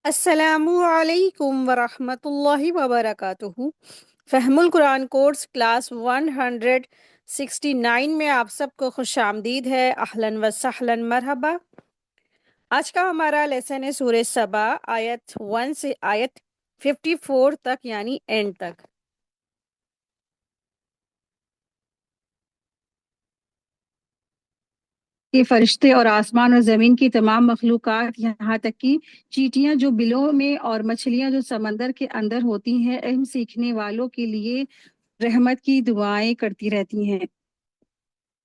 السلام علیکم ورحمۃ اللہ وبرکاتہ۔ فہم القرآن کورس کلاس 169 میں آپ سب کو خوش آمدید ہے۔ اہلاً و سہلاً، مرحبا۔ آج کا ہمارا لیسن ہے سورہ سبا، آیت 1 سے آیت 54 تک، یعنی اینڈ تک۔ کہ فرشتے اور آسمان اور زمین کی تمام مخلوقات، یہاں تک کہ چیٹیاں جو بلوں میں اور مچھلیاں جو سمندر کے اندر ہوتی ہیں، علم سیکھنے والوں کے لیے رحمت کی دعائیں کرتی رہتی ہیں۔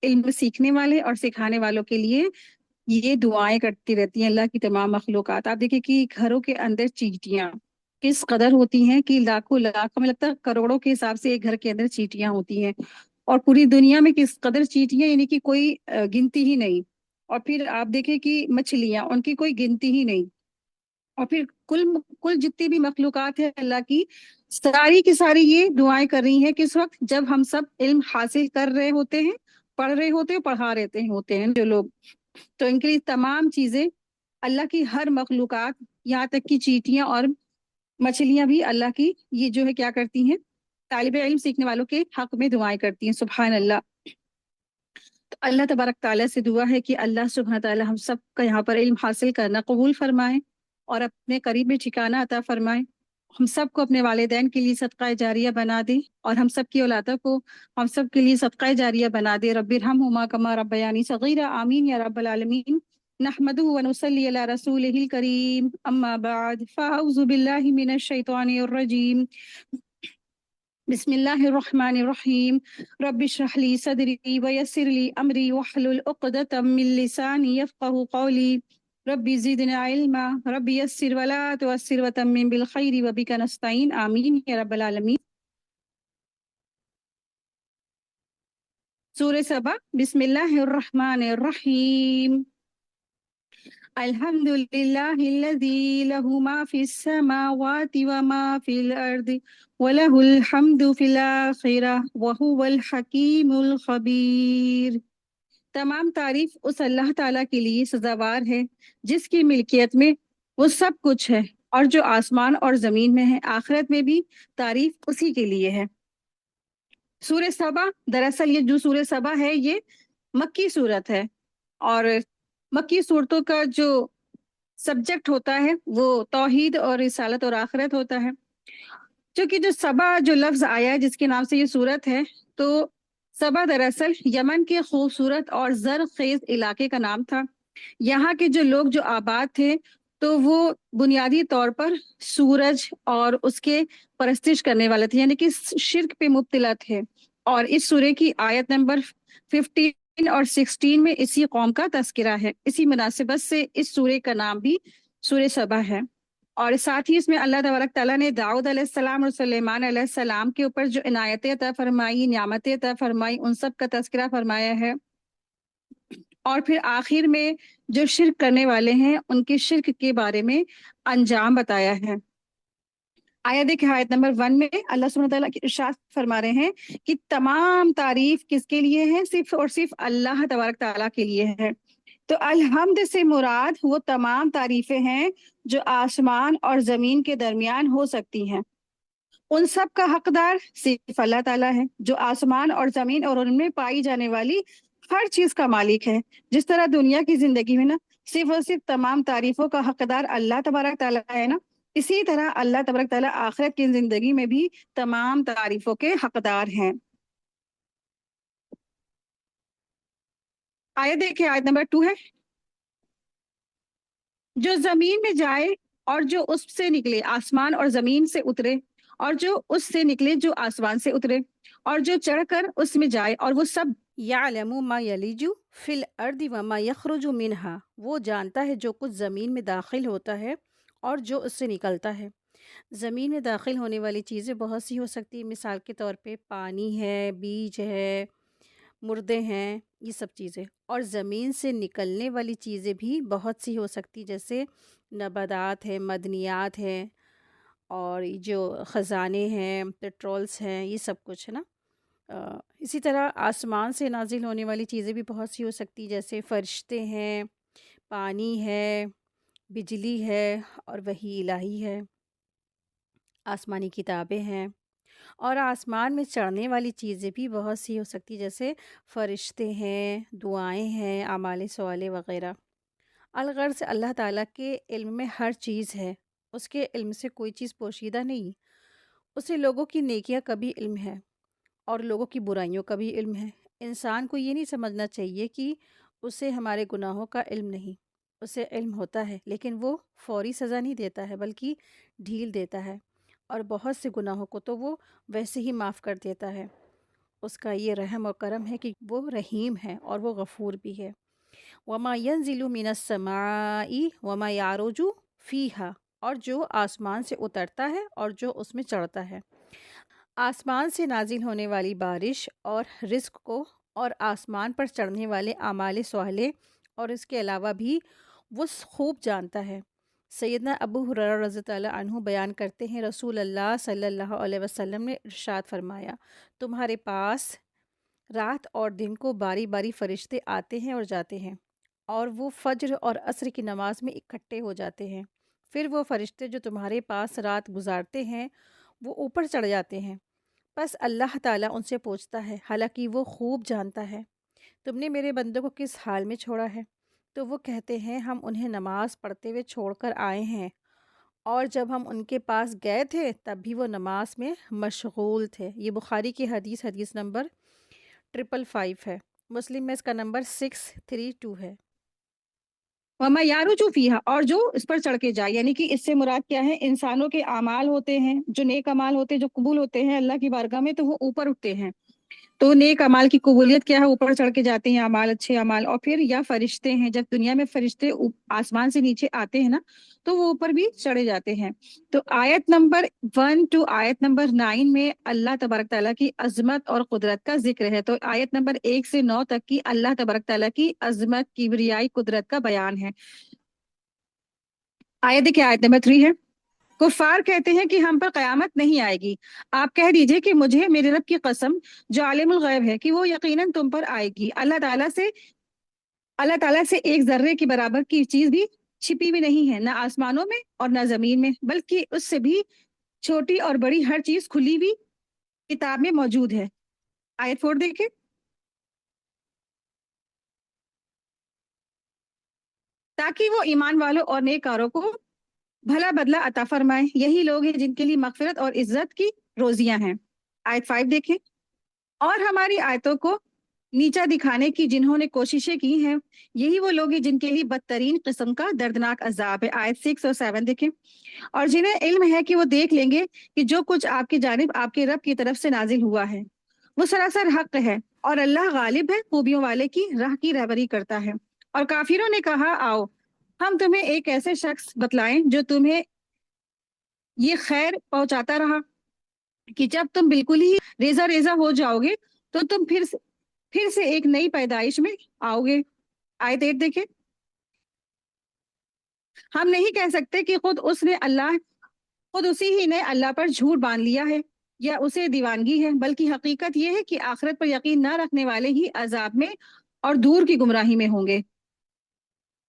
علم سیکھنے والے اور سکھانے والوں کے لیے یہ دعائیں کرتی رہتی ہیں اللہ کی تمام مخلوقات۔ آپ دیکھیں کہ گھروں کے اندر چیٹیاں کس قدر ہوتی ہیں کہ لاکھوں لاکھ، ہمیں لگتا ہے کروڑوں کے حساب سے ایک گھر کے اندر چیٹیاں ہوتی ہیں، اور پوری دنیا میں کس قدر چیٹیاں، یعنی کہ کوئی گنتی ہی نہیں۔ اور پھر آپ دیکھیں کہ مچھلیاں، ان کی کوئی گنتی ہی نہیں۔ اور پھر کل جتنی بھی مخلوقات ہے اللہ کی، ساری کی ساری یہ دعائیں کر رہی ہیں کس وقت؟ جب ہم سب علم حاصل کر رہے ہوتے ہیں، پڑھ رہے ہوتے ہیں، پڑھا رہتے ہوتے ہیں جو لوگ، تو ان کے لیے تمام چیزیں، اللہ کی ہر مخلوقات، یہاں تک کہ چیٹیاں اور مچھلیاں بھی اللہ کی یہ جو ہے کیا کرتی ہیں؟ طالب علم سیکھنے والوں کے حق میں دعائیں کرتی ہیں۔ سبحان اللہ۔ تو اللہ تبارک تعالیٰ سے دعا ہے کہ اللہ سبحانہ تعالیٰ ہم سب کا یہاں پر علم حاصل کرنا قبول فرمائے اور اپنے قریب میں ٹھکانہ عطا فرمائے۔ ہم سب کو اپنے والدین کے لیے صدقہ جاریہ بنا دے، اور ہم سب کی اولادوں کو ہم سب کے لیے صدقہ جاریہ بنا دے۔ رب ارحمہما کما ربیانی صغیرا، آمین یا رب العالمین۔ نحمدہ ونصلی علی رسولہ الکریم، اما بعد فاعوذ باللہ من الشیطان الرجیم، بسم اللہ الرحمن الرحیم۔ رب اشرح لی صدری ویسر لی امری واحلل عقدۃ من لسانی یفقہوا قولی۔ رب زدنا علما، رب یسر ولا تعسر وتمم بالخیر وبک نستعین، آمین یا رب العالمین۔ سورہ سبا، بسم اللہ الرحمن الرحیم۔ الحمد للہ الذی لہ ما فی السماوات وما فی الارض وَلَهُ الْحَمْدُ فِي الْآخِرَةِ وَهُوَ الْحَكِيمُ الْخَبِيرُ۔ تمام تعریف اس اللہ تعالیٰ کے لیے سزاوار ہے جس کی ملکیت میں وہ سب کچھ ہے، اور جو آسمان اور زمین میں ہے، آخرت میں بھی تعریف اسی کے لیے ہے۔ سورہ سبا، دراصل یہ جو سورہ سبا ہے یہ مکی صورت ہے، اور مکی صورتوں کا جو سبجیکٹ ہوتا ہے وہ توحید اور رسالت اور آخرت ہوتا ہے۔ چونکہ جو سبا جو لفظ آیا ہے جس کے نام سے یہ صورت ہے، تو سبا دراصل یمن کے خوبصورت اور زرخیز علاقے کا نام تھا۔ یہاں کے جو لوگ جو آباد تھے، تو وہ بنیادی طور پر سورج اور اس کے پرستش کرنے والے تھے، یعنی کہ شرک پہ مبتلا تھے۔ اور اس سورے کی آیت نمبر 15 اور 16 میں اسی قوم کا تذکرہ ہے۔ اسی مناسبت سے اس سورے کا نام بھی سورہ سبا ہے۔ اور ساتھ ہی اس میں اللہ تبارک تعالیٰ نے داؤد علیہ السلام اور سلیمان علیہ السلام کے اوپر جو عنایتیں عطا فرمائی، نعمتیں عطا فرمائی، ان سب کا تذکرہ فرمایا ہے۔ اور پھر آخر میں جو شرک کرنے والے ہیں ان کے شرک کے بارے میں انجام بتایا ہے۔ آیت دیکھیں، آیت نمبر 1 میں اللہ سبحانہ تعالیٰ کی ارشاد فرما رہے ہیں کہ تمام تعریف کس کے لیے ہے؟ صرف اور صرف اللہ تبارک تعالیٰ کے لیے ہے۔ تو الحمد سے مراد وہ تمام تعریفیں ہیں جو آسمان اور زمین کے درمیان ہو سکتی ہیں۔ ان سب کا حقدار صرف اللہ تعالیٰ ہے، جو آسمان اور زمین اور ان میں پائی جانے والی ہر چیز کا مالک ہے۔ جس طرح دنیا کی زندگی میں نا صرف اور صرف تمام تعریفوں کا حقدار اللہ تبارک تعالیٰ ہے نا، اسی طرح اللہ تبارک تعالیٰ آخرت کی زندگی میں بھی تمام تعریفوں کے حقدار ہیں۔ آیت دیکھیں، آیت نمبر 2 ہے، جو زمین میں جائے اور جو اس سے نکلے، آسمان اور زمین سے اترے، اور جو اس سے نکلے جو آسمان سے اترے، اور جو چڑھ کر اس میں جائے، اور وہ سب یعلم ما یلج فی الارض وما یخرج منہا، وہ جانتا ہے جو کچھ زمین میں داخل ہوتا ہے اور جو اس سے نکلتا ہے۔ زمین میں داخل ہونے والی چیزیں بہت سی ہو سکتی ہیں، مثال کے طور پہ پانی ہے، بیج ہے، مردے ہیں، یہ سب چیزیں۔ اور زمین سے نکلنے والی چیزیں بھی بہت سی ہو سکتی، جیسے نباتات ہیں، مدنیات ہیں، اور جو خزانے ہیں، پیٹرولز ہیں، یہ سب کچھ ہے نا۔ اسی طرح آسمان سے نازل ہونے والی چیزیں بھی بہت سی ہو سکتی، جیسے فرشتے ہیں، پانی ہے، بجلی ہے اور وحی الہی ہے، آسمانی کتابیں ہیں، اور آسمان میں چڑھنے والی چیزیں بھی بہت سی ہو سکتی، جیسے فرشتے ہیں، دعائیں ہیں، اعمال صالح وغیرہ۔ الغرض اللہ تعالیٰ کے علم میں ہر چیز ہے، اس کے علم سے کوئی چیز پوشیدہ نہیں۔ اسے لوگوں کی نیکیاں کا بھی علم ہے اور لوگوں کی برائیوں کا بھی علم ہے۔ انسان کو یہ نہیں سمجھنا چاہیے کہ اسے ہمارے گناہوں کا علم نہیں، اسے علم ہوتا ہے، لیکن وہ فوری سزا نہیں دیتا ہے بلکہ ڈھیل دیتا ہے، اور بہت سے گناہوں کو تو وہ ویسے ہی معاف کر دیتا ہے۔ اس کا یہ رحم اور کرم ہے کہ وہ رحیم ہے اور وہ غفور بھی ہے۔ وَمَا يَنزِلُ مِنَ السَّمَاءِ وَمَا يَعْرُجُ فِيهَا، اور جو آسمان سے اترتا ہے اور جو اس میں چڑھتا ہے۔ آسمان سے نازل ہونے والی بارش اور رزق کو، اور آسمان پر چڑھنے والے اعمال صالح، اور اس کے علاوہ بھی وہ خوب جانتا ہے۔ سیدنا ابو ہریرہ رضی اللہ عنہ بیان کرتے ہیں، رسول اللہ صلی اللہ علیہ وسلم نے ارشاد فرمایا، تمہارے پاس رات اور دن کو باری باری فرشتے آتے ہیں اور جاتے ہیں، اور وہ فجر اور عصر کی نماز میں اکٹھے ہو جاتے ہیں۔ پھر وہ فرشتے جو تمہارے پاس رات گزارتے ہیں وہ اوپر چڑھ جاتے ہیں، بس اللہ تعالیٰ ان سے پوچھتا ہے، حالانکہ وہ خوب جانتا ہے، تم نے میرے بندوں کو کس حال میں چھوڑا ہے؟ تو وہ کہتے ہیں، ہم انہیں نماز پڑھتے ہوئے چھوڑ کر آئے ہیں، اور جب ہم ان کے پاس گئے تھے تب بھی وہ نماز میں مشغول تھے۔ یہ بخاری کی حدیث، حدیث نمبر 555 ہے، مسلم میں اس کا نمبر 632 ہے۔ وما یارجو فیہا، اور جو اس پر چڑھ کے جائے، یعنی کہ اس سے مراد کیا ہے؟ انسانوں کے اعمال ہوتے ہیں، جو نیک اعمال ہوتے ہیں، جو قبول ہوتے ہیں اللہ کی بارگاہ میں، تو وہ اوپر اٹھتے ہیں۔ تو نیک اعمال کی قبولیت کیا ہے؟ اوپر چڑھ کے جاتے ہیں اعمال، اچھے اعمال۔ اور پھر یا فرشتے ہیں، جب دنیا میں فرشتے آسمان سے نیچے آتے ہیں نا، تو وہ اوپر بھی چڑھے جاتے ہیں۔ تو آیت نمبر 1 ٹو آیت نمبر 9 میں اللہ تبارک تعالیٰ کی عظمت اور قدرت کا ذکر ہے۔ تو آیت نمبر 1 سے 9 تک کی اللہ تبارک تعالیٰ کی عظمت، کبریائی، قدرت کا بیان ہے۔ آیت دیکھیں، آیت نمبر 3 ہے، کفار کہتے ہیں کہ ہم پر قیامت نہیں آئے گی۔ آپ کہہ دیجئے کہ مجھے میرے رب کی قسم جو عالم الغیب ہے کہ وہ یقیناً تم پر آئے گی۔ اللہ تعالیٰ سے ایک ذرے کے برابر کی چیز بھی چھپی بھی نہیں ہے، نہ آسمانوں میں اور نہ زمین میں، بلکہ اس سے بھی چھوٹی اور بڑی ہر چیز کھلی ہوئی کتاب میں موجود ہے۔ آیت 4 دیکھیں، تاکہ وہ ایمان والوں اور نیکاروں کو بھلا بدلہ عطا فرمائے، یہی لوگ ہیں جن کے لیے مغفرت اور عزت کی روزیاں ہیں۔ آیت 5 دیکھیں، اور ہماری آیتوں کو نیچا دکھانے کی جنہوں نے کوششیں کی ہیں، یہی وہ لوگ ہیں جن کے لیے بدترین قسم کا دردناک عذاب ہے۔ آیت 6 اور 7 دیکھیں، اور جنہیں علم ہے کہ وہ دیکھ لیں گے کہ جو کچھ آپ کی جانب آپ کے رب کی طرف سے نازل ہوا ہے وہ سراسر حق ہے، اور اللہ غالب ہے، خوبیوں والے کی راہ کی رہبری کرتا ہے۔ اور کافروں نے کہا، آؤ ہم تمہیں ایک ایسے شخص بتلائیں جو تمہیں یہ خیر پہنچاتا رہا کہ جب تم بالکل ہی ریزہ ریزہ ہو جاؤ گے تو تم پھر سے ایک نئی پیدائش میں آؤ گے۔ آیت 8 دیکھیں، ہم نہیں کہہ سکتے کہ خود اسی ہی نے اللہ پر جھوٹ باندھ لیا ہے یا اسے دیوانگی ہے، بلکہ حقیقت یہ ہے کہ آخرت پر یقین نہ رکھنے والے ہی عذاب میں اور دور کی گمراہی میں ہوں گے۔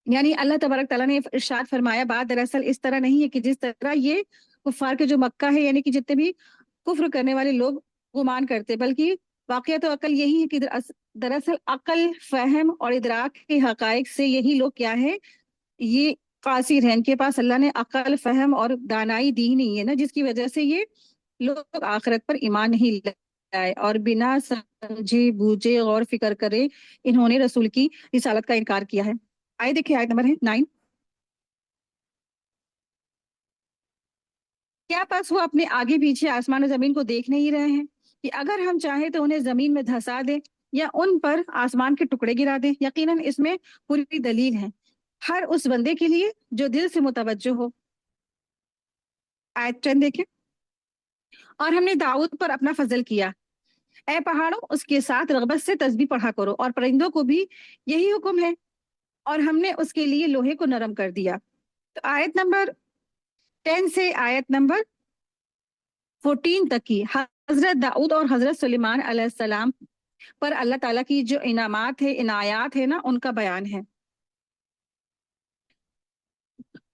یعنی اللہ تبارک تعالیٰ نے ارشاد فرمایا، بات دراصل اس طرح نہیں ہے کہ جس طرح یہ کفار کے جو مکہ ہے، یعنی کہ جتنے بھی کفر کرنے والے لوگ گمان کرتے، بلکہ واقعہ تو عقل یہی ہے کہ دراصل عقل، فہم اور ادراک کے حقائق سے یہی لوگ کیا ہے، یہ قاصر ہیں، ان کے پاس اللہ نے عقل، فہم اور دانائی دی نہیں ہے نا، جس کی وجہ سے یہ لوگ آخرت پر ایمان نہیں لائے اور بنا سمجھے بوجھے غور فکر کرے انہوں نے رسول کی رسالت کا انکار کیا ہے۔ آئے دیکھیں، آیت نمبر ہے 9، کیا پس وہ اپنے آگے پیچھے آسمان و زمین کو دیکھ نہیں رہے ہیں کہ اگر ہم چاہیں تو انہیں زمین میں دھسا دیں یا ان پر آسمان کے ٹکڑے گرا دیں؟ یقیناً اس میں پوری دلیل ہے ہر اس بندے کے لیے جو دل سے متوجہ ہو۔ آیت 10 دیکھیں، اور ہم نے داؤد پر اپنا فضل کیا، اے پہاڑوں اس کے ساتھ رغبت سے تسبیح پڑھا کرو، اور پرندوں کو بھی یہی حکم ہے، اور ہم نے اس کے لیے لوہے کو نرم کر دیا۔ تو آیت نمبر 10 سے آیت نمبر 14 تک کی حضرت داؤد اور حضرت سلیمان علیہ السلام پر اللہ تعالیٰ کی جو انعامات ہے، عنایات ہے نا، ان کا بیان ہے۔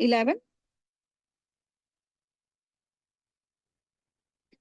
11।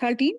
13।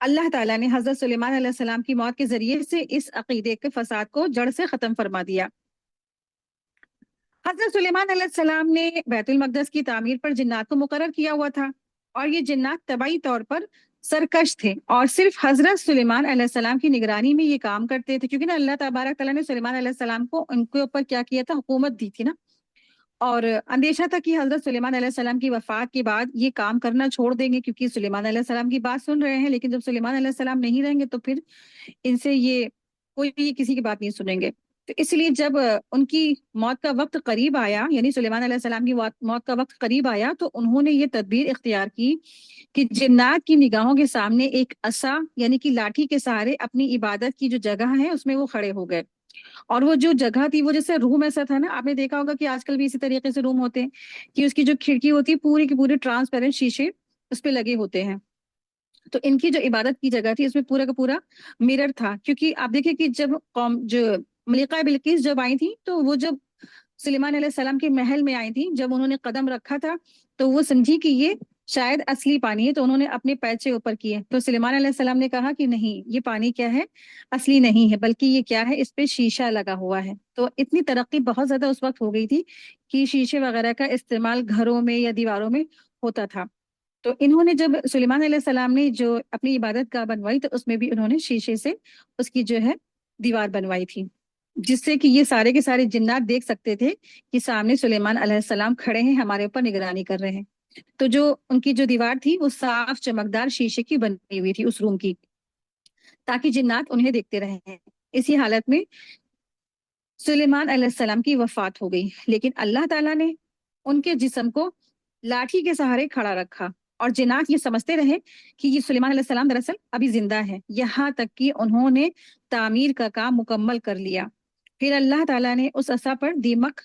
اللہ تعالیٰ نے حضرت سلیمان علیہ السلام کی موت کے ذریعے سے اس عقیدے کے فساد کو جڑ سے ختم فرما دیا۔ حضرت سلیمان علیہ السلام نے بیت المقدس کی تعمیر پر جنات کو مقرر کیا ہوا تھا، اور یہ جنات طبعی طور پر سرکش تھے اور صرف حضرت سلیمان علیہ السلام کی نگرانی میں یہ کام کرتے تھے، کیونکہ نا اللہ تبارک تعالیٰ نے سلیمان علیہ السلام کو ان کے اوپر کیا کیا تھا، حکومت دی تھی نا، اور اندیشہ تھا کہ حضرت سلیمان علیہ السلام کی وفات کے بعد یہ کام کرنا چھوڑ دیں گے، کیونکہ سلیمان علیہ السلام کی بات سن رہے ہیں، لیکن جب سلیمان علیہ السلام نہیں رہیں گے تو پھر ان سے یہ کوئی بھی کسی کی بات نہیں سنیں گے۔ تو اس لیے جب ان کی موت کا وقت قریب آیا، یعنی سلیمان علیہ السلام کی موت کا وقت قریب آیا، تو انہوں نے یہ تدبیر اختیار کی کہ جنات کی نگاہوں کے سامنے ایک عصا یعنی کہ لاٹھی کے سہارے اپنی عبادت کی جو جگہ ہے اس میں وہ کھڑے ہو گئے، اور وہ جو جگہ تھی وہ جیسے روم ایسا تھا نا، آپ نے دیکھا ہوگا کہ آج کل بھی اسی طریقے سے روم ہوتے ہیں کہ اس کی جو کھڑکی ہوتی ہے پوری کی پوری ٹرانسپیرنٹ شیشے اس پہ لگے ہوتے ہیں، تو ان کی جو عبادت کی جگہ تھی اس میں پورا کا پورا مرر تھا، کیونکہ آپ دیکھیں کہ جب قوم جو ملکہ بلقیس جب آئی تھی تو وہ جب سلیمان علیہ السلام کے محل میں آئی تھی، جب انہوں نے قدم رکھا تھا تو وہ سمجھی کہ یہ شاید اصلی پانی ہے، تو انہوں نے اپنے پیچے اوپر کیے، تو سلیمان علیہ السلام نے کہا کہ نہیں، یہ پانی کیا ہے، اصلی نہیں ہے، بلکہ یہ کیا ہے، اس پہ شیشہ لگا ہوا ہے۔ تو اتنی ترقی بہت زیادہ اس وقت ہو گئی تھی کہ شیشے وغیرہ کا استعمال گھروں میں یا دیواروں میں ہوتا تھا۔ تو انہوں نے جب سلیمان علیہ السلام نے جو اپنی عبادت گاہ بنوائی تو اس میں بھی انہوں نے شیشے سے اس کی جو ہے دیوار بنوائی تھی، جس سے کہ یہ سارے کے سارے جنات دیکھ سکتے تھے کہ سامنے سلیمان علیہ السلام کھڑے ہیں، ہمارے اوپر نگرانی کر رہے ہیں۔ تو جو ان کی جو دیوار تھی وہ صاف چمکدار شیشے کی بنی ہوئی تھی اس روم کی، تاکہ جنات انہیں دیکھتے رہیں۔ اسی حالت میں سلیمان علیہ السلام کی وفات ہو گئی، لیکن اللہ تعالیٰ نے ان کے جسم کو لاٹھی کے سہارے کھڑا رکھا، اور جنات یہ سمجھتے رہے کہ یہ سلیمان علیہ السلام دراصل ابھی زندہ ہے، یہاں تک کہ انہوں نے تعمیر کا کام مکمل کر لیا۔ پھر اللہ تعالیٰ نے اس عصا پر دیمک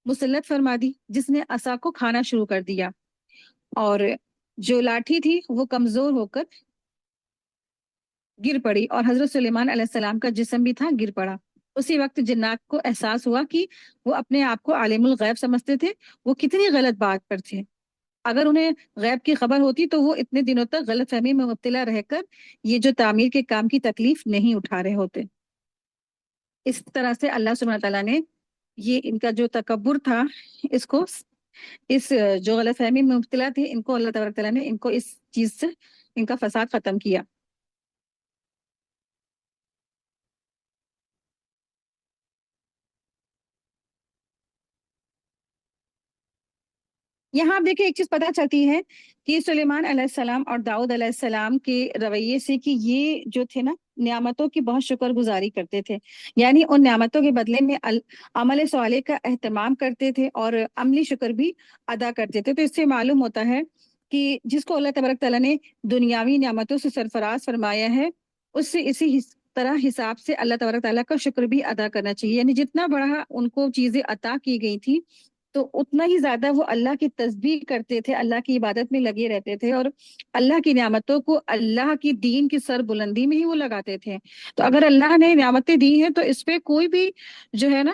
مسلط فرما دی، جس نے عصا کو کھانا شروع کر دیا، اور جو لاٹھی تھی وہ کمزور ہو کر گر پڑی، اور حضرت سلیمان علیہ السلام کا جسم بھی تھا گر پڑا۔ اسی وقت جنات کو احساس ہوا کہ وہ اپنے آپ کو عالم الغیب سمجھتے تھے، وہ کتنی غلط بات پر تھے۔ اگر انہیں غیب کی خبر ہوتی تو وہ اتنے دنوں تک غلط فہمی میں مبتلا رہ کر یہ جو تعمیر کے کام کی تکلیف نہیں اٹھا رہے ہوتے۔ اس طرح سے اللہ سبحانہ تعالیٰ نے یہ ان کا جو تکبر تھا، اس کو اس جو غلط فہمی میں مبتلا تھے ان کو اللہ تبارک تعالیٰ نے ان کو اس چیز سے ان کا فساد ختم کیا۔ یہاں آپ دیکھیں ایک چیز پتہ چلتی ہے کہ سلیمان علیہ السلام اور داؤد علیہ السلام کے رویے سے کہ یہ جو تھے نا نعمتوں کی بہت شکر گزاری کرتے تھے، یعنی ان نعمتوں کے بدلے میں عمل صالح کا اہتمام کرتے تھے اور عملی شکر بھی ادا کرتے تھے۔ تو اس سے معلوم ہوتا ہے کہ جس کو اللہ تبارک تعالیٰ نے دنیاوی نعمتوں سے سرفراز فرمایا ہے، اس سے اسی طرح حساب سے اللہ تبارک تعالیٰ کا شکر بھی ادا کرنا چاہیے، یعنی جتنا بڑا ان کو چیزیں عطا کی گئی تھی تو اتنا ہی زیادہ وہ اللہ کی تسبیح کرتے تھے، اللہ کی عبادت میں لگے رہتے تھے، اور اللہ کی نعمتوں کو اللہ کی دین کی سر بلندی میں ہی وہ لگاتے تھے۔ تو اگر اللہ نے نعمتیں دی ہیں تو اس پہ کوئی بھی جو ہے نا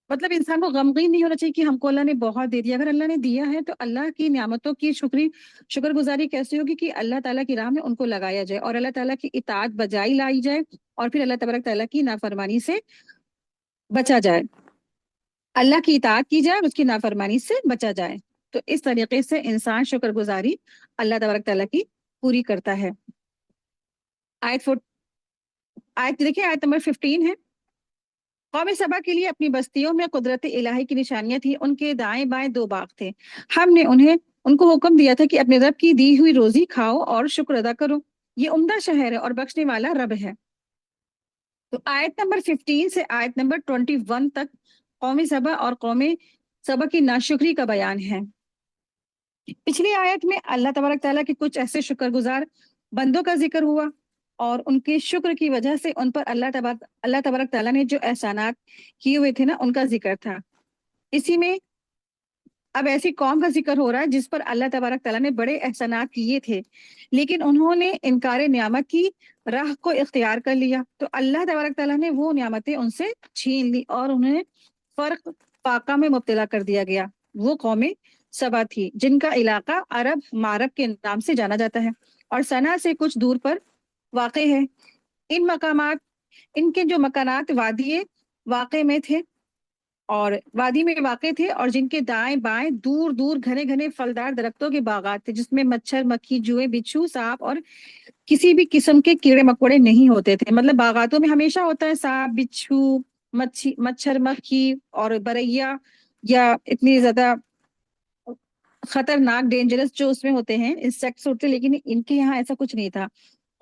مطلب انسان کو غمگین نہیں ہونا چاہیے کہ ہم کو اللہ نے بہت دے دیا۔ اگر اللہ نے دیا ہے تو اللہ کی نعمتوں کی شکر گزاری کیسے ہوگی کہ اللہ تعالیٰ کی راہ میں ان کو لگایا جائے اور اللہ تعالیٰ کی اطاعت بجائی لائی جائے، اور پھر اللہ تبارک تعالیٰ کی نافرمانی سے بچا جائے، اللہ کی اطاعت کی جائے، اس کی نافرمانی سے بچا جائے۔ تو اس طریقے سے انسان شکر گزاری اللہ تبارک تعالیٰ کی پوری کرتا ہے۔ آیت دیکھیں، آیت نمبر 15 ہے۔ قوم سبا کے لیے اپنی بستیوں میں قدرت الہی کی نشانیاں تھی، ان کے دائیں بائیں 2 باغ تھے، ہم نے ان کو حکم دیا تھا کہ اپنے رب کی دی ہوئی روزی کھاؤ اور شکر ادا کرو، یہ عمدہ شہر ہے اور بخشنے والا رب ہے۔ تو آیت نمبر 15 سے آیت نمبر 21 تک قوم سبا اور قوم سبا کی ناشکری کا بیان ہے۔ پچھلی آیت میں اللہ تبارک تعالیٰ کے کچھ ایسے شکر گزار بندوں کا ذکر ہوا، اور ان کے شکر کی وجہ سے ان پر اللہ تبارک تعالیٰ نے جو احسانات کیے ہوئے تھے نا ان کا ذکر تھا۔ اسی میں اب ایسی قوم کا ذکر ہو رہا ہے جس پر اللہ تبارک تعالیٰ نے بڑے احسانات کیے تھے، لیکن انہوں نے انکار نعمت کی راہ کو اختیار کر لیا، تو اللہ تبارک تعالیٰ نے وہ نعمتیں ان سے چھین لی اور انہیں فرق فاقہ میں مبتلا کر دیا گیا۔ وہ قوم سبا تھی جن کا علاقہ عرب معرب کے نام سے جانا جاتا ہے۔ اور سنا سے کچھ دور پر واقع ہے۔ ان مقامات ان کے جو مکانات واقع میں تھے اور وادی میں واقع تھے، اور جن کے دائیں بائیں دور دور گھنے گھنے پھلدار درختوں کے باغات تھے، جس میں مچھر مکھی جوئے بچھو سانپ اور کسی بھی قسم کے کیڑے مکوڑے نہیں ہوتے تھے۔ مطلب باغاتوں میں ہمیشہ ہوتا ہے سانپ بچھو مچھر مکھی اور بریا یا اتنی زیادہ خطرناک ڈینجرس جو اس میں ہوتے ہیں انسیکٹس ہوتے، لیکن ان کے یہاں ایسا کچھ نہیں تھا۔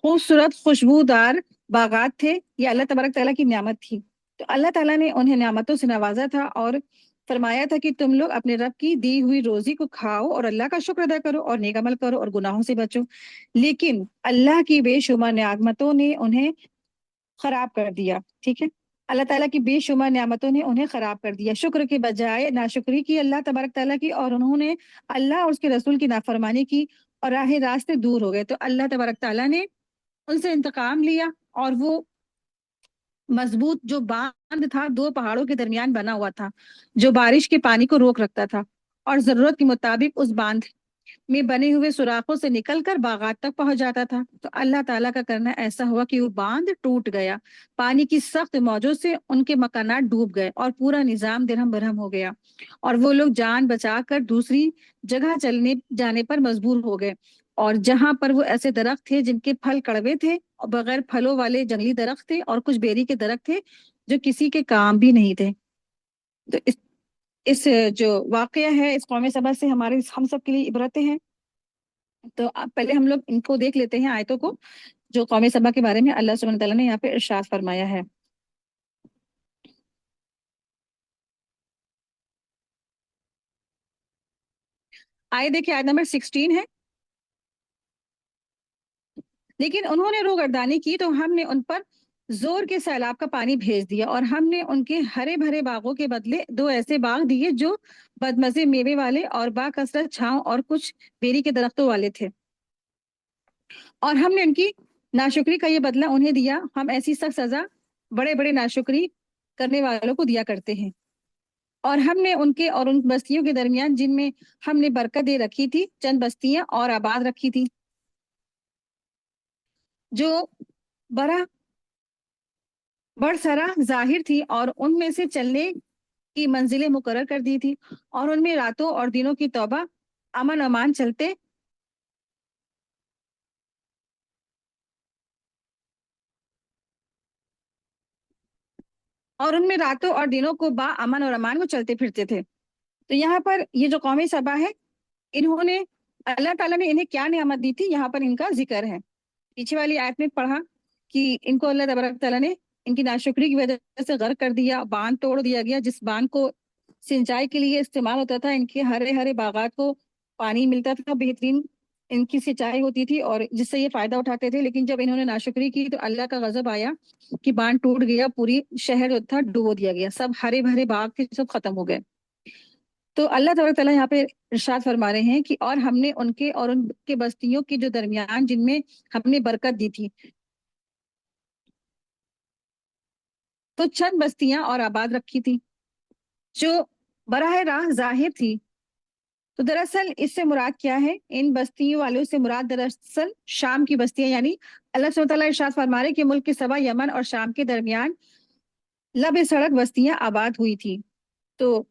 خوبصورت خوشبودار باغات تھے، یہ اللہ تبارک تعالیٰ کی نعمت تھی۔ تو اللہ تعالیٰ نے انہیں نعمتوں سے نوازا تھا اور فرمایا تھا کہ تم لوگ اپنے رب کی دی ہوئی روزی کو کھاؤ اور اللہ کا شکر ادا کرو اور نیک عمل کرو اور گناہوں سے بچو۔ لیکن اللہ کی بے شمار نعمتوں نے انہیں خراب کر دیا، ٹھیک ہے، اللہ تعالیٰ کی بے شمار نعمتوں نے انہیں خراب کر دیا، شکر کے بجائے ناشکری کی اللہ تبارک تعالیٰ کی، اور انہوں نے اللہ اور اس کے رسول کی نافرمانی کی اور راہ راست سے دور ہو گئے۔ تو اللہ تبارک تعالیٰ نے ان سے انتقام لیا، اور وہ مضبوط جو باندھ تھا دو پہاڑوں کے درمیان بنا ہوا تھا، جو بارش کے پانی کو روک رکھتا تھا، اور ضرورت کے مطابق اس باندھ میں بنے ہوئے سوراخوں سے نکل کر باغات تک پہنچ جاتا تھا۔ تو اللہ تعالیٰ کا کرنا ایسا ہوا کہ وہ باندھ ٹوٹ گیا، پانی کی سخت موجوں سے ان کے مکانات ڈوب گئے اور پورا نظام درہم برہم ہو گیا، اور وہ لوگ جان بچا کر دوسری جگہ چلنے جانے پر مجبور ہو گئے، اور جہاں پر وہ ایسے درخت تھے جن کے پھل کڑوے تھے اور بغیر پھلوں والے جنگلی درخت تھے، اور کچھ بیری کے درخت تھے جو کسی کے کام بھی نہیں تھے۔ تو اس جو واقعہ ہے اس قوم سبا سے ہم سب کے لیے عبرتیں ہیں۔ تو پہلے ہم لوگ ان کو دیکھ لیتے ہیں آیتوں کو، جو قوم سبا کے بارے میں اللہ سبحانہ تعالیٰ نے یہاں پہ ارشاد فرمایا ہے۔ دیکھیں آیت نمبر 16 ہے۔ لیکن انہوں نے روگردانی کی تو ہم نے ان پر زور کے سیلاب کا پانی بھیج دیا، اور ہم نے ان کے ہرے بھرے باغوں کے بدلے دو ایسے باغ دیے جو بدمزے میوے والے اور با کثرت چھاؤں اور کچھ بیری کے درختوں والے تھے، اور ہم نے ان کی ناشکری کا یہ بدلہ انہیں دیا۔ ہم ایسی سخت سزا بڑے بڑے ناشکری کرنے والوں کو دیا کرتے ہیں۔ اور ہم نے ان کے اور ان بستیوں کے درمیان جن میں ہم نے برکت دے رکھی تھی چند بستیاں اور آباد رکھی تھی، جو بڑ سرا ظاہر تھی، اور ان میں سے چلنے کی منزلیں مقرر کر دی تھی، اور ان میں راتوں اور دنوں کی توبہ امن امان چلتے اور ان میں راتوں اور دنوں کو با امن اور امان وہ چلتے پھرتے تھے۔ تو یہاں پر یہ جو قوم سبا ہے، انہوں نے اللہ تعالیٰ نے انہیں کیا نعمت دی تھی، یہاں پر ان کا ذکر ہے۔ پیچھے والی آیت میں پڑھا کہ ان کو اللہ تبارک تعالیٰ نے ان کی ناشکری کی وجہ سے غرق کر دیا، باندھ توڑ دیا گیا، جس باندھ کو سنچائی کے لیے استعمال ہوتا تھا، ان کے ہرے ہرے باغات کو پانی ملتا تھا، بہترین ان کی سنچائی ہوتی تھی اور جس سے یہ فائدہ اٹھاتے تھے۔ لیکن جب انہوں نے ناشکری کی تو اللہ کا غضب آیا کہ باندھ ٹوٹ گیا، پوری شہر جو تھا ڈبو دیا گیا، سب ہرے بھرے باغ تھے سب ختم ہو گئے۔ تو اللہ تبارک تعالیٰ یہاں پہ ارشاد فرما رہے ہیں کہ اور ہم نے ان کے اور ان کے بستیوں کے جو درمیان جن میں ہم نے برکت دی تھی، تو چند بستیاں اور آباد رکھی تھی جو براہ راہ ظاہر تھی۔ تو دراصل اس سے مراد کیا ہے؟ ان بستیوں والوں سے مراد دراصل شام کی بستیاں، یعنی اللہ سبحانہ تعالیٰ ارشاد فرما رہے کہ ملک کے سبا یمن اور شام کے درمیان لب سڑک بستیاں آباد ہوئی تھی۔ تو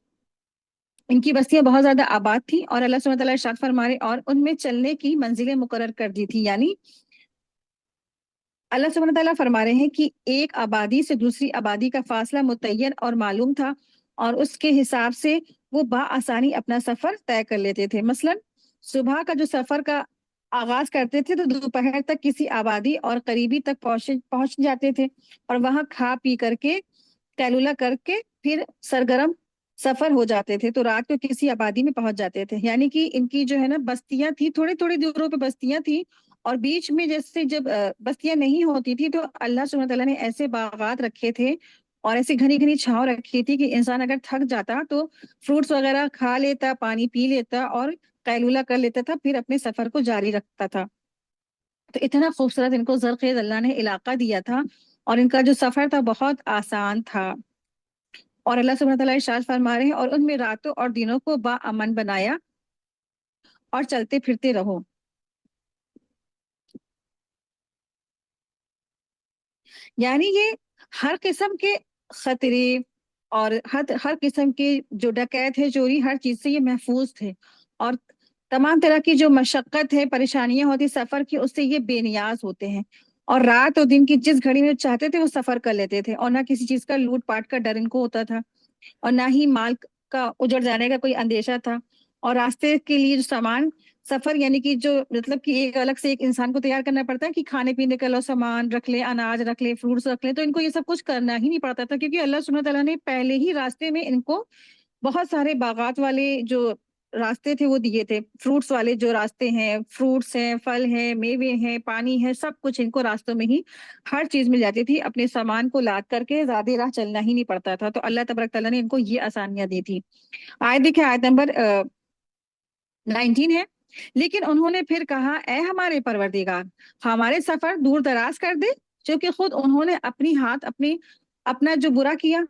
ان کی بستیاں بہت زیادہ آباد تھیں، اور اللہ سبحانہ تعالیٰ ارشاد فرما رہے اور ان میں چلنے کی منزلیں مقرر کر دی تھی، یعنی اللہ سبحانہ تعالیٰ فرما رہے ہیں کہ ایک آبادی سے دوسری آبادی کا فاصلہ متعین اور معلوم تھا، اور اس کے حساب سے وہ بآسانی اپنا سفر طے کر لیتے تھے۔ مثلا صبح کا جو سفر کا آغاز کرتے تھے تو دوپہر تک کسی آبادی اور قریبی تک پہنچ جاتے تھے، اور وہاں کھا پی کر کے قیلولہ کر کے پھر سرگرم سفر ہو جاتے تھے، تو رات کو کسی آبادی میں پہنچ جاتے تھے۔ یعنی کہ ان کی جو ہے نا بستیاں تھی، تھوڑی تھوڑی دوروں پہ بستیاں تھی، اور بیچ میں جیسے جب بستیاں نہیں ہوتی تھی تو اللہ سبحانہ تعالیٰ نے ایسے باغات رکھے تھے اور ایسی گھنی گھنی چھاؤں رکھی تھی کہ انسان اگر تھک جاتا تو فروٹس وغیرہ کھا لیتا، پانی پی لیتا اور قیلولہ کر لیتا تھا، پھر اپنے سفر کو جاری رکھتا تھا۔ تو اتنا خوبصورت ان کو زرخیز اللہ نے علاقہ دیا تھا، اور ان کا جو سفر تھا بہت آسان تھا۔ اور اللہ سبحانہ تعالیٰ ارشاد فرما رہے ہیں اور ان میں راتوں اور دنوں کو با امن بنایا اور چلتے پھرتے رہو۔ یعنی یہ ہر قسم کے خطرے اور ہر قسم کے جو ڈکیت ہے، چوری، ہر چیز سے یہ محفوظ تھے، اور تمام طرح کی جو مشقت ہے، پریشانیاں ہوتی سفر کی، اس سے یہ بے نیاز ہوتے ہیں، اور رات اور دن کی جس گھڑی میں چاہتے تھے وہ سفر کر لیتے تھے، اور نہ کسی چیز کا لوٹ پاٹ کا ڈر ان کو ہوتا تھا، اور نہ ہی مال کا اجڑ جانے کا کوئی اندیشہ تھا، اور راستے کے لیے جو سامان، سفر یعنی کہ جو مطلب کہ ایک الگ سے ایک انسان کو تیار کرنا پڑتا ہے کہ کھانے پینے کا لو سامان رکھ لے، اناج رکھ لے، فروٹس رکھ لے، تو ان کو یہ سب کچھ کرنا ہی نہیں پڑتا تھا، کیونکہ اللہ سبحانہ تعالیٰ نے پہلے ہی راستے میں ان کو بہت سارے باغات والے جو راستے تھے وہ دیے تھے، فروٹس والے جو راستے ہیں، فروٹس ہیں، پھل ہیں، میوے ہیں، پانی ہے، سب کچھ ان کو راستوں میں ہی ہر چیز مل جاتی تھی، اپنے سامان کو لاد کر کے زیادہ راہ چلنا ہی نہیں پڑتا تھا، تو اللہ تبارک تعالیٰ نے ان کو یہ آسانیاں دی تھی۔ آیت دیکھیں، آیت نمبر 19 ہے، لیکن انہوں نے پھر کہا، اے ہمارے پروردگار، ہمارے سفر دور دراز کر دے، چونکہ خود انہوں نے اپنا جو برا کیا،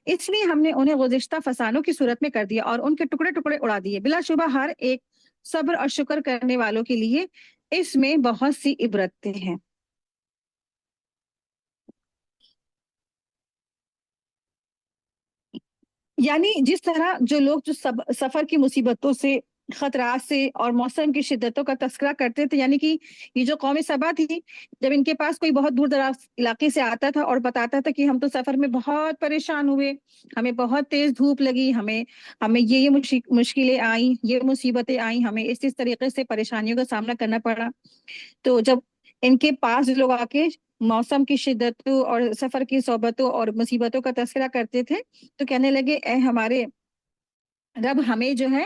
اس لیے ہم نے انہیں گزشتہ فسانوں کی صورت میں کر دیا اور ان کے ٹکڑے ٹکڑے اڑا دیے۔ بلا شبہ ہر ایک صبر اور شکر کرنے والوں کے لیے اس میں بہت سی عبرتیں ہیں۔ یعنی جس طرح جو لوگ جو سفر کی مصیبتوں سے، خطرات سے اور موسم کی شدتوں کا تذکرہ کرتے تھے، یعنی کہ یہ جو قوم سبا تھی، جب ان کے پاس کوئی بہت دور دراز علاقے سے آتا تھا اور بتاتا تھا کہ ہم تو سفر میں بہت پریشان ہوئے، ہمیں بہت تیز دھوپ لگی، ہمیں یہ مشکلیں آئیں، یہ مصیبتیں آئیں، ہمیں اس طریقے سے پریشانیوں کا سامنا کرنا پڑا، تو جب ان کے پاس لوگ آ کے موسم کی شدتوں اور سفر کی صحبتوں اور مصیبتوں کا تذکرہ کرتے تھے، تو کہنے لگے، اے ہمارے رب، ہمیں جو ہے،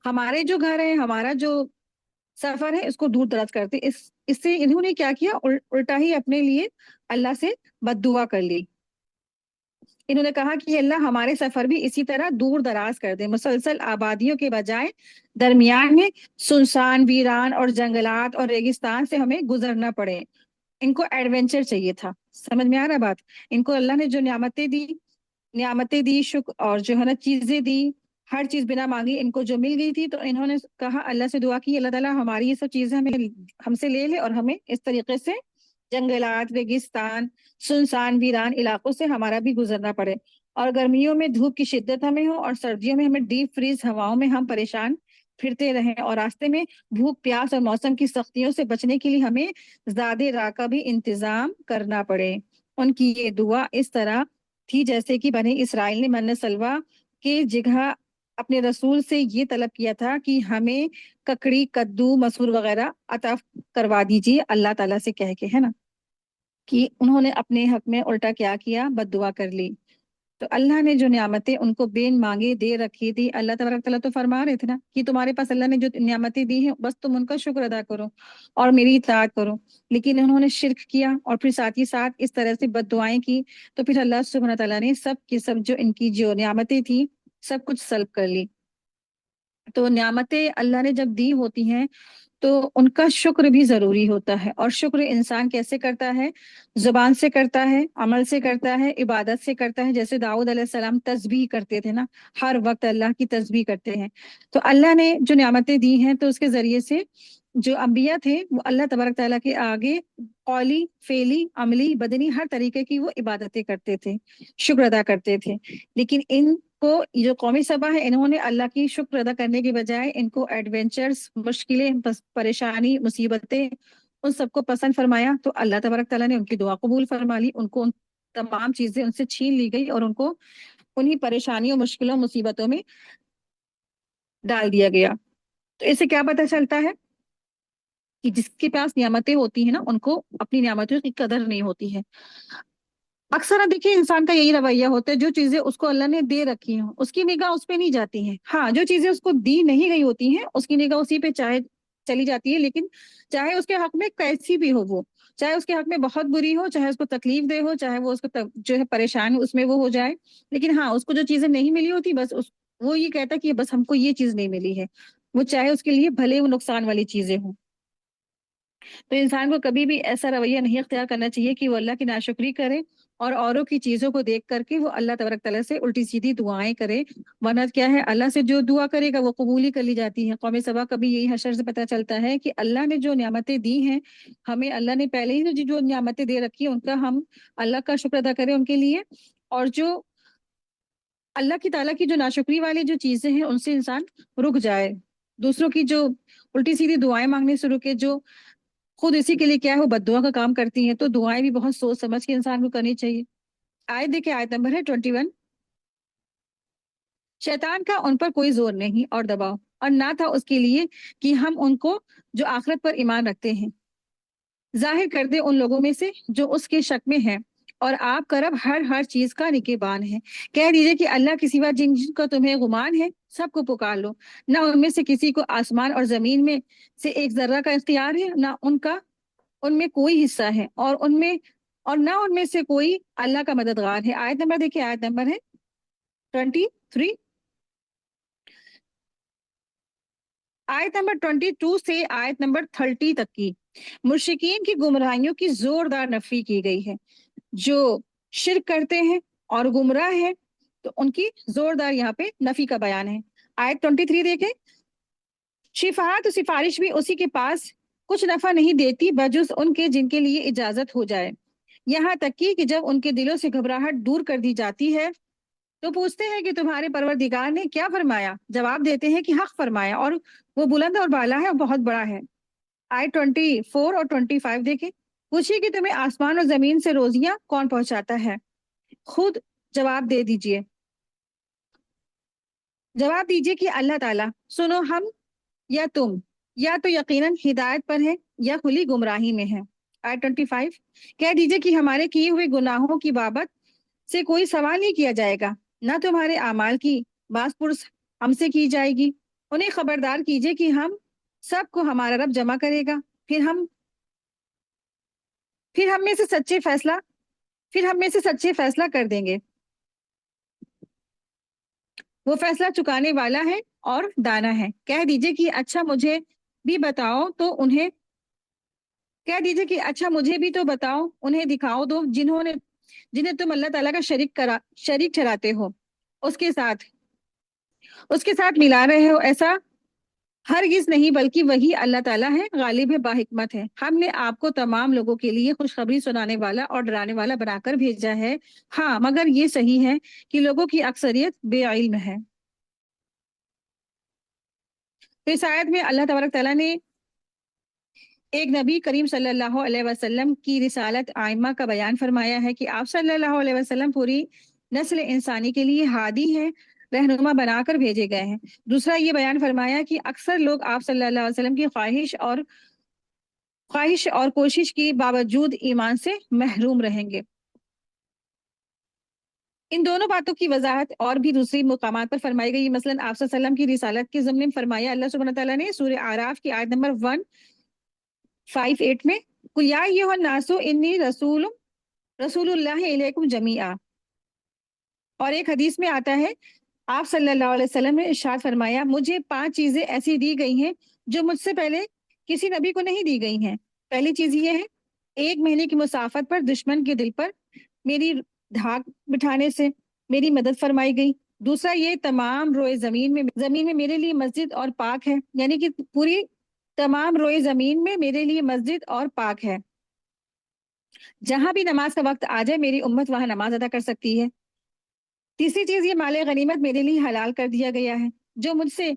ہمارے جو گھر ہے، ہمارا جو سفر ہے، اس کو دور دراز کرتے۔ اس سے انہوں نے کیا کیا، الٹا ہی اپنے لیے اللہ سے بد دعا کر لی۔ انہوں نے کہا کہ اللہ ہمارے سفر بھی اسی طرح دور دراز کر دے، مسلسل آبادیوں کے بجائے درمیان میں سنسان، ویران اور جنگلات اور ریگستان سے ہمیں گزرنا پڑے۔ ان کو ایڈونچر چاہیے تھا، سمجھ میں آ رہا بات؟ ان کو اللہ نے جو نعمتیں دی شکر اور جو ہے نا چیزیں دی، ہر چیز بنا مانگی ان کو جو مل گئی تھی، تو انہوں نے کہا، اللہ سے دعا کی، اللہ تعالیٰ ہماری یہ سب چیزیں ہم سے لے لے، اور ہمیں اس طریقے سے جنگلات، ریگستان، سنسان، ویران علاقوں سے ہمارا بھی گزرنا پڑے، اور گرمیوں میں دھوپ کی شدت ہمیں ہو، اور سردیوں میں ہمیں ڈیپ فریز ہواؤں میں ہم پریشان پھرتے رہیں، اور راستے میں بھوک پیاس اور موسم کی سختیوں سے بچنے کے لیے ہمیں زیادہ راہ کا بھی انتظام کرنا پڑے۔ ان کی یہ دعا اس طرح تھی جیسے کہ بنی اسرائیل نے من سلوا کے جگہ اپنے رسول سے یہ طلب کیا تھا کہ ہمیں ککڑی، کدو، مسور وغیرہ عطا کروا دیجیے، اللہ تعالیٰ سے کہہ کے، ہے نا، کہ انہوں نے اپنے حق میں الٹا کیا، بد دعا کر لی۔ تو اللہ نے جو نعمتیں ان کو بین مانگے دے رکھی تھی، اللہ تبارک تعالیٰ تو فرما رہے تھے نا کہ تمہارے پاس اللہ نے جو نعمتیں دی ہیں، بس تم ان کا شکر ادا کرو اور میری اطاعت کرو، لیکن انہوں نے شرک کیا اور پھر ساتھ ہی ساتھ اس طرح سے بد دعائیں کی، تو پھر اللہ سبحانہ تعالیٰ نے سب کی سب جو ان کی جو نعمتیں تھی سب کچھ سلب کر لی۔ تو نعمتیں اللہ نے جب دی ہوتی ہیں تو ان کا شکر بھی ضروری ہوتا ہے، اور شکر انسان کیسے کرتا ہے؟ زبان سے کرتا ہے، عمل سے کرتا ہے، عبادت سے کرتا ہے، جیسے داؤد علیہ السلام تسبیح کرتے تھے نا، ہر وقت اللہ کی تسبیح کرتے ہیں۔ تو اللہ نے جو نعمتیں دی ہیں تو اس کے ذریعے سے جو انبیاء تھے وہ اللہ تبارک تعالیٰ کے آگے قولی، فعلی، عملی، بدنی ہر طریقے کی وہ عبادتیں کرتے تھے، شکر ادا کرتے تھے، لیکن ان کو جو قومی سبا ہے، انہوں نے اللہ کی شکر ادا کرنے کے بجائے ان کو ایڈونچرز، مشکلیں، پریشانی، مصیبتیں، ان سب کو پسند فرمایا، تو اللہ تبارک تعالیٰ نے ان کی دعا قبول فرما لی، ان کو ان تمام چیزیں ان سے چھین لی گئی اور ان کو انہی پریشانیوں، مشکلوں، مصیبتوں میں ڈال دیا گیا۔ تو اس سے کیا پتہ چلتا ہے کہ جس کے پاس نعمتیں ہوتی ہیں نا، ان کو اپنی نعمتوں کی قدر نہیں ہوتی ہے۔ اکثر دیکھیے انسان کا یہی رویہ ہوتا ہے، جو چیزیں اس کو اللہ نے دے رکھی ہیں اس کی نگاہ اس پہ نہیں جاتی ہیں، ہاں جو چیزیں اس کو دی نہیں گئی ہوتی ہیں اس کی نگاہ اسی پہ چاہے چلی جاتی ہے، لیکن چاہے اس کے حق میں کیسی بھی ہو، وہ چاہے اس کے حق میں بہت بری ہو، چاہے اس کو تکلیف دے ہو، چاہے وہ اس کو جو ہے پریشان اس میں وہ ہو جائے، لیکن ہاں اس کو جو چیزیں نہیں ملی ہوتی، بس وہ یہ کہتا کہ بس ہم کو یہ چیز نہیں ملی ہے، وہ چاہے اس کے لیے بھلے وہ نقصان والی چیزیں ہوں۔ تو انسان کو کبھی بھی ایسا رویہ نہیں اختیار کرنا چاہیے کہ وہ اللہ کی ناشکری کرے اور اوروں کی چیزوں کو دیکھ کر کے وہ اللہ تبارک تعالیٰ سے الٹی سیدھی دعائیں کرے، ورنہ کیا ہے، اللہ سے جو دعا کرے گا وہ قبول ہی کر لی جاتی ہے۔ قوم سبا کا بھی یہی حشر سے پتہ چلتا ہے کہ اللہ نے جو نعمتیں دی ہیں ہمیں، اللہ نے پہلے ہی جو نعمتیں دے رکھی ہیں ان کا ہم اللہ کا شکر ادا کریں ان کے لیے، اور جو اللہ کی تعالیٰ کی جو ناشکری والی جو چیزیں ہیں ان سے انسان رک جائے، دوسروں کی جو الٹی سیدھی دعائیں مانگنے سے رکے، جو خود اسی کے لیے کیا ہے وہ بد دعا کا کام کرتی ہیں، تو دعائیں بھی بہت سوچ سمجھ کے انسان کو کرنی چاہیے۔ آیت دیکھیں، آیت نمبر ہے 21۔ شیطان کا ان پر کوئی زور نہیں اور دباؤ، اور نہ تھا اس کے لیے کہ ہم ان کو جو آخرت پر ایمان رکھتے ہیں ظاہر کر دے ان لوگوں میں سے جو اس کے شک میں ہیں، اور آپ کا رب ہر چیز کا نگہبان ہے۔ کہہ دیجئے کہ اللہ کے سوا جن کا تمہیں گمان ہے سب کو پکار لو، نہ ان میں سے کسی کو آسمان اور زمین میں سے ایک ذرہ کا اختیار ہے، نہ ان میں کوئی حصہ ہے، اور نہ ان میں سے کوئی اللہ کا مددگار ہے۔ آیت نمبر دیکھیے، آیت نمبر ہے 23۔ آیت نمبر 22 سے آیت نمبر 30 تک کی مشرکین کی گمراہیوں کی زوردار نفی کی گئی ہے۔ جو شرک کرتے ہیں اور گمراہ ہیں تو ان کی زوردار یہاں پہ نفی کا بیان ہے۔ آیت 23 دیکھیں، شفاعت و سفارش بھی اسی کے پاس کچھ نفع نہیں دیتی بجز ان کے جن کے لیے اجازت ہو جائے، یہاں تک کہ جب ان کے دلوں سے گھبراہٹ دور کر دی جاتی ہے تو پوچھتے ہیں کہ تمہارے پروردگار نے کیا فرمایا؟ جواب دیتے ہیں کہ حق فرمایا، اور وہ بلند اور بالا ہے اور بہت بڑا ہے۔ آیت 24 اور 25 دیکھیں، پوچھیے کہ تمہیں آسمان اور زمین سے روزیاں کون پہنچاتا ہے؟ خود جواب دے دیجئے، جواب دیجئے کہ اللہ تعالیٰ۔ سنو، ہم یا تم یا تو یقیناً ہدایت پر ہے یا کھلی گمراہی میں ہے۔ آیت 25، کہہ دیجئے کہ ہمارے کیے ہوئے گناہوں کی بابت سے کوئی سوال نہیں کیا جائے گا، نہ تمہارے اعمال کی باز پرس ہم سے کی جائے گی۔ انہیں خبردار کیجئے کہ ہم سب کو ہمارا رب جمع کرے گا، پھر ہم میں سے سچے فیصلہ کر دیں گے۔ وہ فیصلہ چکانے والا ہے اور دانا ہے۔ کہہ دیجئے کہ اچھا مجھے بھی بتاؤ تو انہیں کہہ دیجئے کہ اچھا مجھے بھی تو بتاؤ، انہیں دکھاؤ دو جنہیں تم اللہ تعالیٰ کا شریک ٹھہراتے ہو، اس کے ساتھ ملا رہے ہو، ایسا ہرگز نہیں، بلکہ وہی اللہ تعالیٰ ہے، غالب ہے، باحکمت ہے۔ ہم نے آپ کو تمام لوگوں کے لیے خوشخبری سنانے والا اور ڈرانے والا بنا کر بھیجا ہے، ہاں مگر یہ صحیح ہے کہ لوگوں کی اکثریت بے علم ہے۔ تو اس آیت میں اللہ تبارک تعالیٰ نے ایک نبی کریم صلی اللہ علیہ وسلم کی رسالت عامہ کا بیان فرمایا ہے کہ آپ صلی اللہ علیہ وسلم پوری نسل انسانی کے لیے ہادی ہیں، رہنما بنا کر بھیجے گئے ہیں۔ دوسرا یہ بیان فرمایا کہ اکثر لوگ آپ صلی اللہ علیہ وسلم کی خواہش اور کوشش کی باوجود ایمان سے محروم رہیں گے۔ ان دونوں باتوں کی وضاحت اور بھی دوسری مقامات پر فرمائی گئی، مثلا آپ صلی اللہ علیہ وسلم کی رسالت کے ضمن میں فرمایا اللہ سبحانہ تعالیٰ نے سورہ اعراف کی آیت نمبر 158 میں، قُلْ يَا أَيُّهَا النَّاسُ إِنِّي رسول اللہ علیکم جمیعا۔ اور ایک حدیث میں آتا ہے، آپ صلی اللہ علیہ وسلم نے ارشاد فرمایا، مجھے 5 چیزیں ایسی دی گئی ہیں جو مجھ سے پہلے کسی نبی کو نہیں دی گئی ہیں۔ پہلی چیز یہ ہے، 1 مہینے کی مسافت پر دشمن کے دل پر میری دھاک بٹھانے سے میری مدد فرمائی گئی۔ دوسرا یہ، تمام روئے زمین میں میرے لیے مسجد اور پاک ہے، یعنی کہ پوری تمام روئے زمین میں میرے لیے مسجد اور پاک ہے، جہاں بھی نماز کا وقت آ جائے میری امت وہاں نماز ادا کر سکتی ہے۔ تیسری چیز یہ، مال غنیمت میرے لیے حلال کر دیا گیا ہے، جو مجھ سے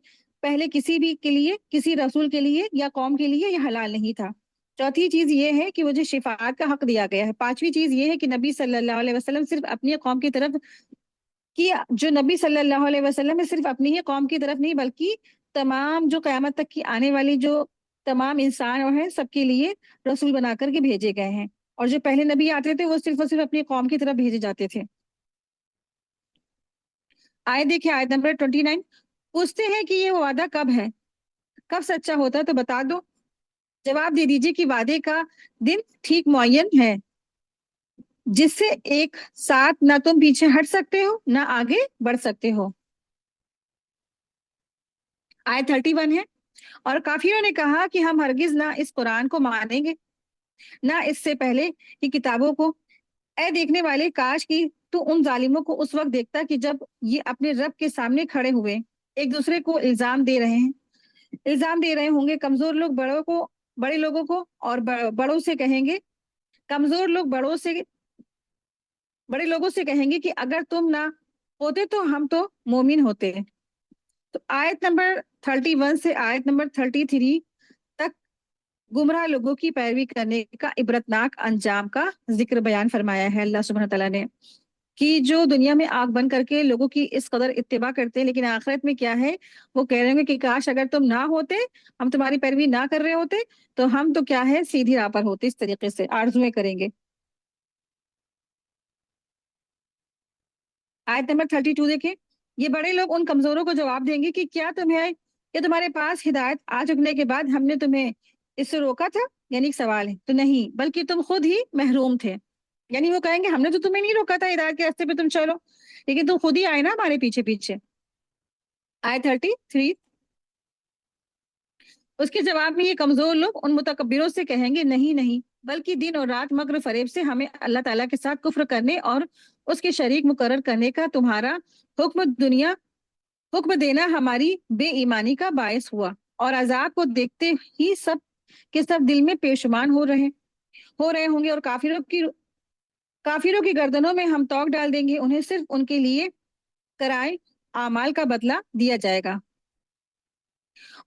پہلے کسی رسول کے لیے یا قوم کے لیے یہ حلال نہیں تھا۔ چوتھی چیز یہ ہے کہ مجھے شفاعت کا حق دیا گیا ہے۔ پانچویں چیز یہ ہے کہ نبی صلی اللہ علیہ وسلم صرف اپنی قوم کی طرف جو نبی صلی اللہ علیہ وسلم ہے صرف اپنی ہی قوم کی طرف نہیں، بلکہ تمام جو قیامت تک کی آنے والی جو تمام انسان ہیں سب کے لیے رسول بنا کر کے بھیجے گئے ہیں، اور جو پہلے نبی آتے تھے وہ صرف اپنی قوم کی طرف بھیجے جاتے تھے۔ آیت دیکھیں، آیت نمبر 29، پوچھتے ہیں کہ یہ وعدہ کب ہے، کب سچا ہوتا ہے تو بتا دو، جواب دے دیجئے کہ وعدے کا دن ٹھیک معین ہے جس سے ایک ساتھ نہ تم پیچھے ہٹ سکتے ہو نہ آگے بڑھ سکتے ہو۔ آیت 31 ہے، اور کافروں نے کہا کہ ہم ہرگز نہ اس قرآن کو مانیں گے نہ اس سے پہلے کی کتابوں کو۔ اے دیکھنے والے، کاش کی تو ان ظالموں کو اس وقت دیکھتا کہ جب یہ اپنے رب کے سامنے کھڑے ہوئے ایک دوسرے کو الزام دے رہے ہوں گے۔ کمزور لوگ بڑے لوگوں کو اور بڑوں سے کہیں گے، کمزور لوگ بڑے لوگوں سے کہیں گے کہ اگر تم نہ ہوتے تو ہم تو مومن ہوتے۔ تو آیت نمبر 31 سے آیت نمبر 33 تک گمراہ لوگوں کی پیروی کرنے کا عبرتناک انجام کا ذکر بیان فرمایا ہے اللہ سبحانہ تعالیٰ نے، کہ جو دنیا میں آگ بند کر کے لوگوں کی اس قدر اتباع کرتے ہیں، لیکن آخرت میں کیا ہے، وہ کہہ رہے ہیں کہ کاش اگر تم نہ ہوتے، ہم تمہاری پیروی نہ کر رہے ہوتے تو ہم تو کیا ہے، سیدھی راہ پر ہوتے۔ اس طریقے سے آرزویں کریں گے۔ آیت نمبر 32 دیکھیں، یہ بڑے لوگ ان کمزوروں کو جواب دیں گے کہ کیا تمہارے پاس ہدایت آ چکنے کے بعد ہم نے تمہیں اس سے روکا تھا؟ یعنی ایک سوال ہے، تو نہیں، بلکہ تم خود ہی محروم تھے۔ یعنی وہ کہیں گے ہم نے تو تمہیں نہیں روکا تھا ہدایت کے راستے پہ تم چلو، لیکن تم خود ہی آئے نا ہمارے پیچھے پیچھے۔ آیت 33، اس کے جواب میں یہ کمزور لوگ ان متکبروں سے کہیں گے نہیں نہیں، بلکہ دن اور رات مکر فریب سے ہمیں اللہ تعالیٰ کے ساتھ کفر کرنے اور اس کے شریک مقرر کرنے کا تمہارا حکم دینا ہماری بے ایمانی کا باعث ہوا، اور عذاب کو دیکھتے ہی سب کے سب دل میں پیشمان ہو رہے ہوں گے، اور کافروں کی گردنوں میں ہم توق ڈال دیں گے، انہیں صرف ان کے لیے کرائے اعمال کا بدلہ دیا جائے گا،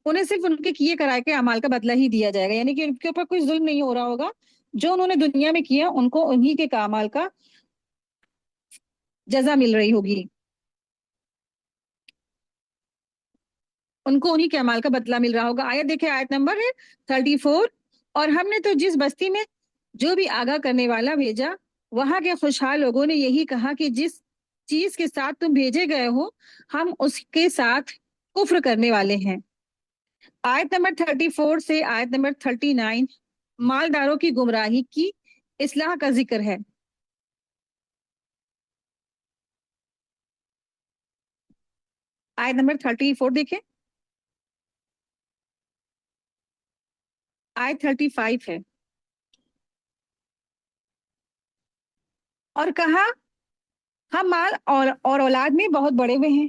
انہیں صرف ان کے کیے کرائے کے اعمال کا بدلہ ہی دیا جائے گا، یعنی کہ ان کے اوپر کوئی ظلم نہیں ہو رہا ہوگا، جو انہوں نے دنیا میں کیا ان کو انہی کے اعمال کا جزا مل رہی ہوگی، ان کو انہی کے اعمال کا بدلہ مل رہا ہوگا۔ آیت دیکھیں، آیت نمبر ہے 34، اور ہم نے تو جس بستی میں جو بھی آگاہ کرنے والا بھیجا، وہاں کے خوشحال لوگوں نے یہی کہا کہ جس چیز کے ساتھ تم بھیجے گئے ہو ہم اس کے ساتھ کفر کرنے والے ہیں۔ آیت نمبر 34 سے آیت نمبر 39 مالداروں کی گمراہی کی اصلاح کا ذکر ہے۔ آیت نمبر 34 دیکھیں، آیت 35 ہے، اور کہا ہم مال اور اولاد میں بہت بڑے ہوئے ہیں،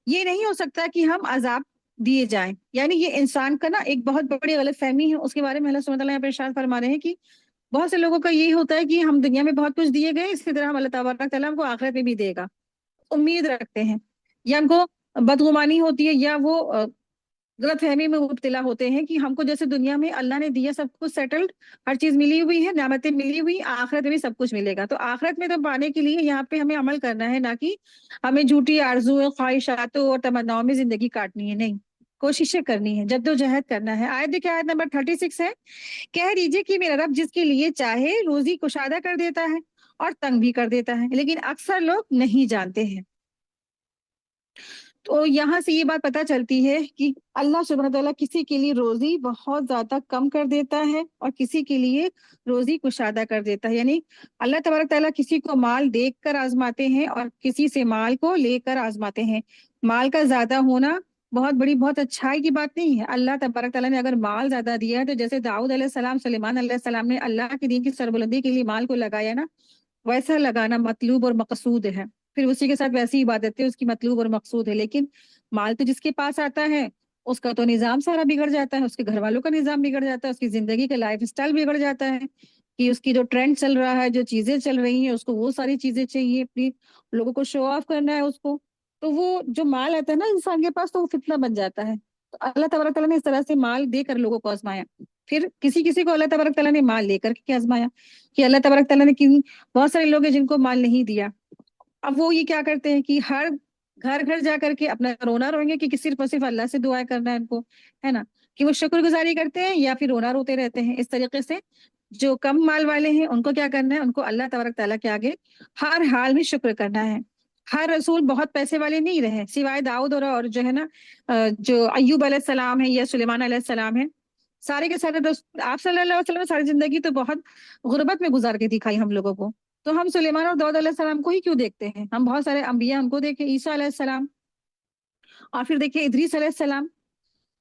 یہ نہیں ہو سکتا کہ ہم عذاب دیے جائیں، یعنی یہ انسان کا نا ایک بہت بڑی غلط فہمی ہے، اس کے بارے میں اللہ سبحانہ تعالیٰ یہاں پہ ارشاد فرما رہے ہیں کہ بہت سے لوگوں کا یہی ہوتا ہے کہ ہم دنیا میں بہت کچھ دیے گئے، اسی طرح ہم اللہ تبارک تعالیٰ ہم کو آخرت میں بھی دے گا، امید رکھتے ہیں، یا ان کو بدگمانی ہوتی ہے، یا وہ غلط فہمی میں مبتلا ہوتے ہیں کہ ہم کو جیسے دنیا میں اللہ نے دیا سب کچھ سیٹلڈ، ہر چیز ملی ہوئی ہے، نعمتیں ملی ہوئی، آخرت میں بھی سب کچھ ملے گا، تو آخرت میں تو پانے کے لیے یہاں پہ ہمیں عمل کرنا ہے، نہ کہ ہمیں جھوٹی آرزوؤں، خواہشاتوں اور تمناؤں میں زندگی کاٹنی ہے، نہیں، کوششیں کرنی ہے، جد و جہد کرنا ہے۔ آیت دیکھیں، آیت نمبر 36 ہے، کہہ دیجئے کہ میرا رب جس کے لیے چاہے روزی کشادہ کر دیتا ہے اور تنگ بھی کر دیتا ہے، لیکن اکثر لوگ نہیں جانتے ہیں۔ تو یہاں سے یہ بات پتہ چلتی ہے کہ اللہ سبحانہ تعالیٰ کسی کے لیے روزی بہت زیادہ کم کر دیتا ہے اور کسی کے لیے روزی کشادہ کر دیتا ہے، یعنی اللہ تبارک تعالیٰ کسی کو مال دیکھ کر آزماتے ہیں اور کسی سے مال کو لے کر آزماتے ہیں۔ مال کا زیادہ ہونا بہت اچھائی کی بات نہیں ہے، اللہ تبارک تعالیٰ نے اگر مال زیادہ دیا ہے تو جیسے داؤد علیہ السلام، سلیمان علیہ السلام نے اللہ کے دین کی سربلندی کے لیے مال کو لگایا نا، ویسا لگانا مطلوب اور مقصود ہے، پھر اسی کے ساتھ ویسی عبادتیں اس کی مطلوب اور مقصود ہے، لیکن مال تو جس کے پاس آتا ہے اس کا تو نظام سارا بگڑ جاتا ہے، اس کے گھر والوں کا نظام بگڑ جاتا ہے، اس کی زندگی کا لائف اسٹائل بگڑ جاتا ہے، کہ اس کی جو ٹرینڈ چل رہا ہے، جو چیزیں چل رہی ہیں، اس کو وہ ساری چیزیں چاہیے، اپنی لوگوں کو شو آف کرنا ہے اس کو، تو وہ جو مال آتا ہے نا انسان کے پاس، تو وہ فتنہ بن جاتا ہے۔ تو اللہ تبارک تعالیٰ نے اس طرح سے مال دے کر لوگوں کو آزمایا، پھر کسی کسی کو اللہ تبارک تعالیٰ نے مال لے کر کے آزمایا، کہ اللہ تبارک تعالیٰ نے بہت سارے لوگ ہیں جن کو مال نہیں دیا، اب وہ یہ کیا کرتے ہیں کہ ہر گھر گھر جا کر کے اپنا رونا روئیں گے، کہ صرف اور صرف اللہ سے دعائیں کرنا ہے ان کو، ہے نا، کہ وہ شکر گزاری کرتے ہیں یا پھر رونا روتے رہتے ہیں۔ اس طریقے سے جو کم مال والے ہیں ان کو کیا کرنا ہے، ان کو اللہ تبارک تعالیٰ کے آگے ہر حال میں شکر کرنا ہے۔ ہر رسول بہت پیسے والے نہیں رہے، سوائے داؤد اور جو ہے نا جو ایوب علیہ السلام ہے یا سلیمان علیہ السلام ہے، سارے کے سارے آپ صلی اللہ علیہ وسلم نے ساری زندگی تو بہت غربت میں گزار کے دکھائی ہم لوگوں کو، تو ہم سلیمان اور داؤد علیہ السلام کو ہی کیوں دیکھتے ہیں؟ ہم بہت سارے انبیاء ان کو دیکھیں، عیسیٰ علیہ السلام، اور پھر دیکھیں ادریس علیہ السلام،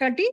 37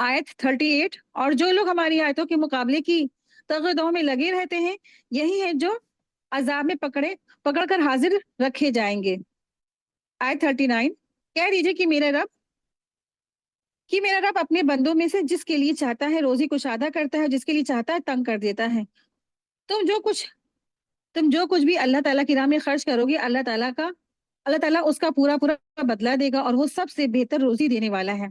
آیت 38، اور جو لوگ ہماری آیتوں کے مقابلے کی تغدوں میں لگے رہتے ہیں یہی ہے جو عذاب میں پکڑ کر حاضر رکھے جائیں گے۔ آیت 39، کہہ دیجئے کہ میرا رب اپنے بندوں میں سے جس کے لیے چاہتا ہے روزی کشادہ کرتا ہے، جس کے لیے چاہتا ہے تنگ کر دیتا ہے۔ تم جو کچھ تم جو کچھ بھی اللہ تعالیٰ کی راہ میں خرچ کرو گے، اللہ تعالیٰ اس کا پورا پورا بدلہ دے گا، اور وہ سب سے بہتر روزی دینے والا ہے۔